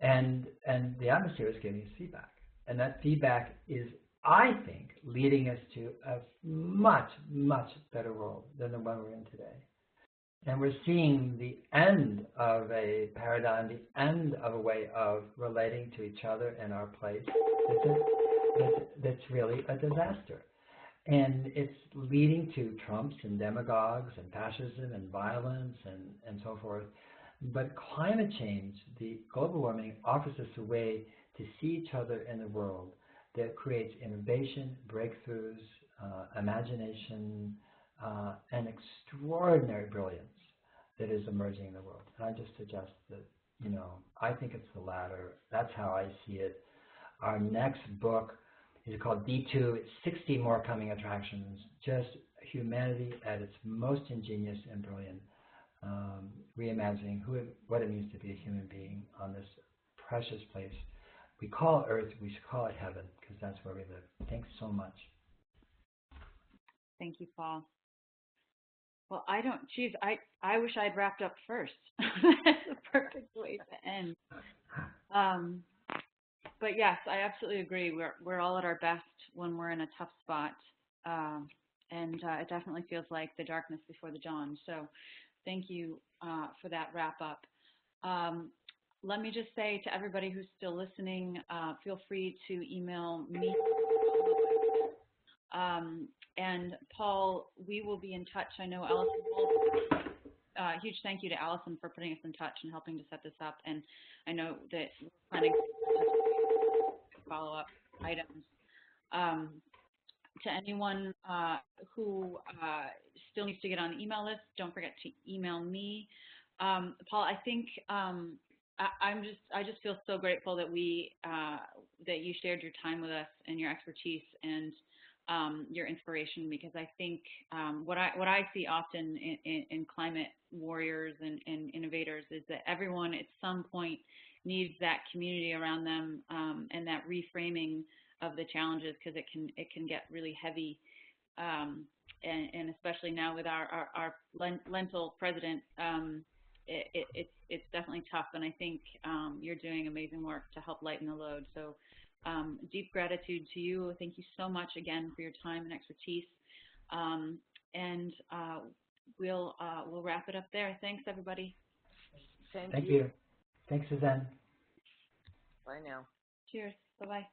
and the atmosphere is giving us feedback. And that feedback is, I think, leading us to a much, much better world than the one we're in today. And we're seeing the end of a paradigm, the end of a way of relating to each other and our place. That's really a disaster. And it's leading to Trumps and demagogues and fascism and violence and so forth. But climate change, the global warming, offers us a way to see each other in the world that creates innovation, breakthroughs, imagination, and extraordinary brilliance that is emerging in the world. And I just suggest that, you know, I think it's the latter. That's how I see it. Our next book is called D2. It's 60 more coming attractions, just humanity at its most ingenious and brilliant, reimagining what it means to be a human being on this precious place we call Earth. We should call it heaven, because that's where we live. Thanks so much. Thank you, Paul. Well, I wish I'd wrapped up first. That's the perfect way to end. But yes, I absolutely agree. We're all at our best when we're in a tough spot. and it definitely feels like the darkness before the dawn. So thank you for that wrap up. Let me just say to everybody who's still listening, feel free to email me. And Paul, we will be in touch. I know Allison will. Huge thank you to Allison for putting us in touch and helping to set this up. And I know that we're planning to follow up items. To anyone who still needs to get on the email list, don't forget to email me. Paul, I think I just feel so grateful that that you shared your time with us and your expertise and your inspiration, because I think what I see often in climate warriors and innovators is that everyone at some point needs that community around them and that reframing of the challenges, because it can get really heavy, and especially now with our lentil president, it's definitely tough. And I think you're doing amazing work to help lighten the load. So deep gratitude to you. Thank you so much again for your time and expertise. And we'll wrap it up there. Thanks, everybody. Thank you. Thanks, Suzanne. Bye now. Cheers. Bye-bye.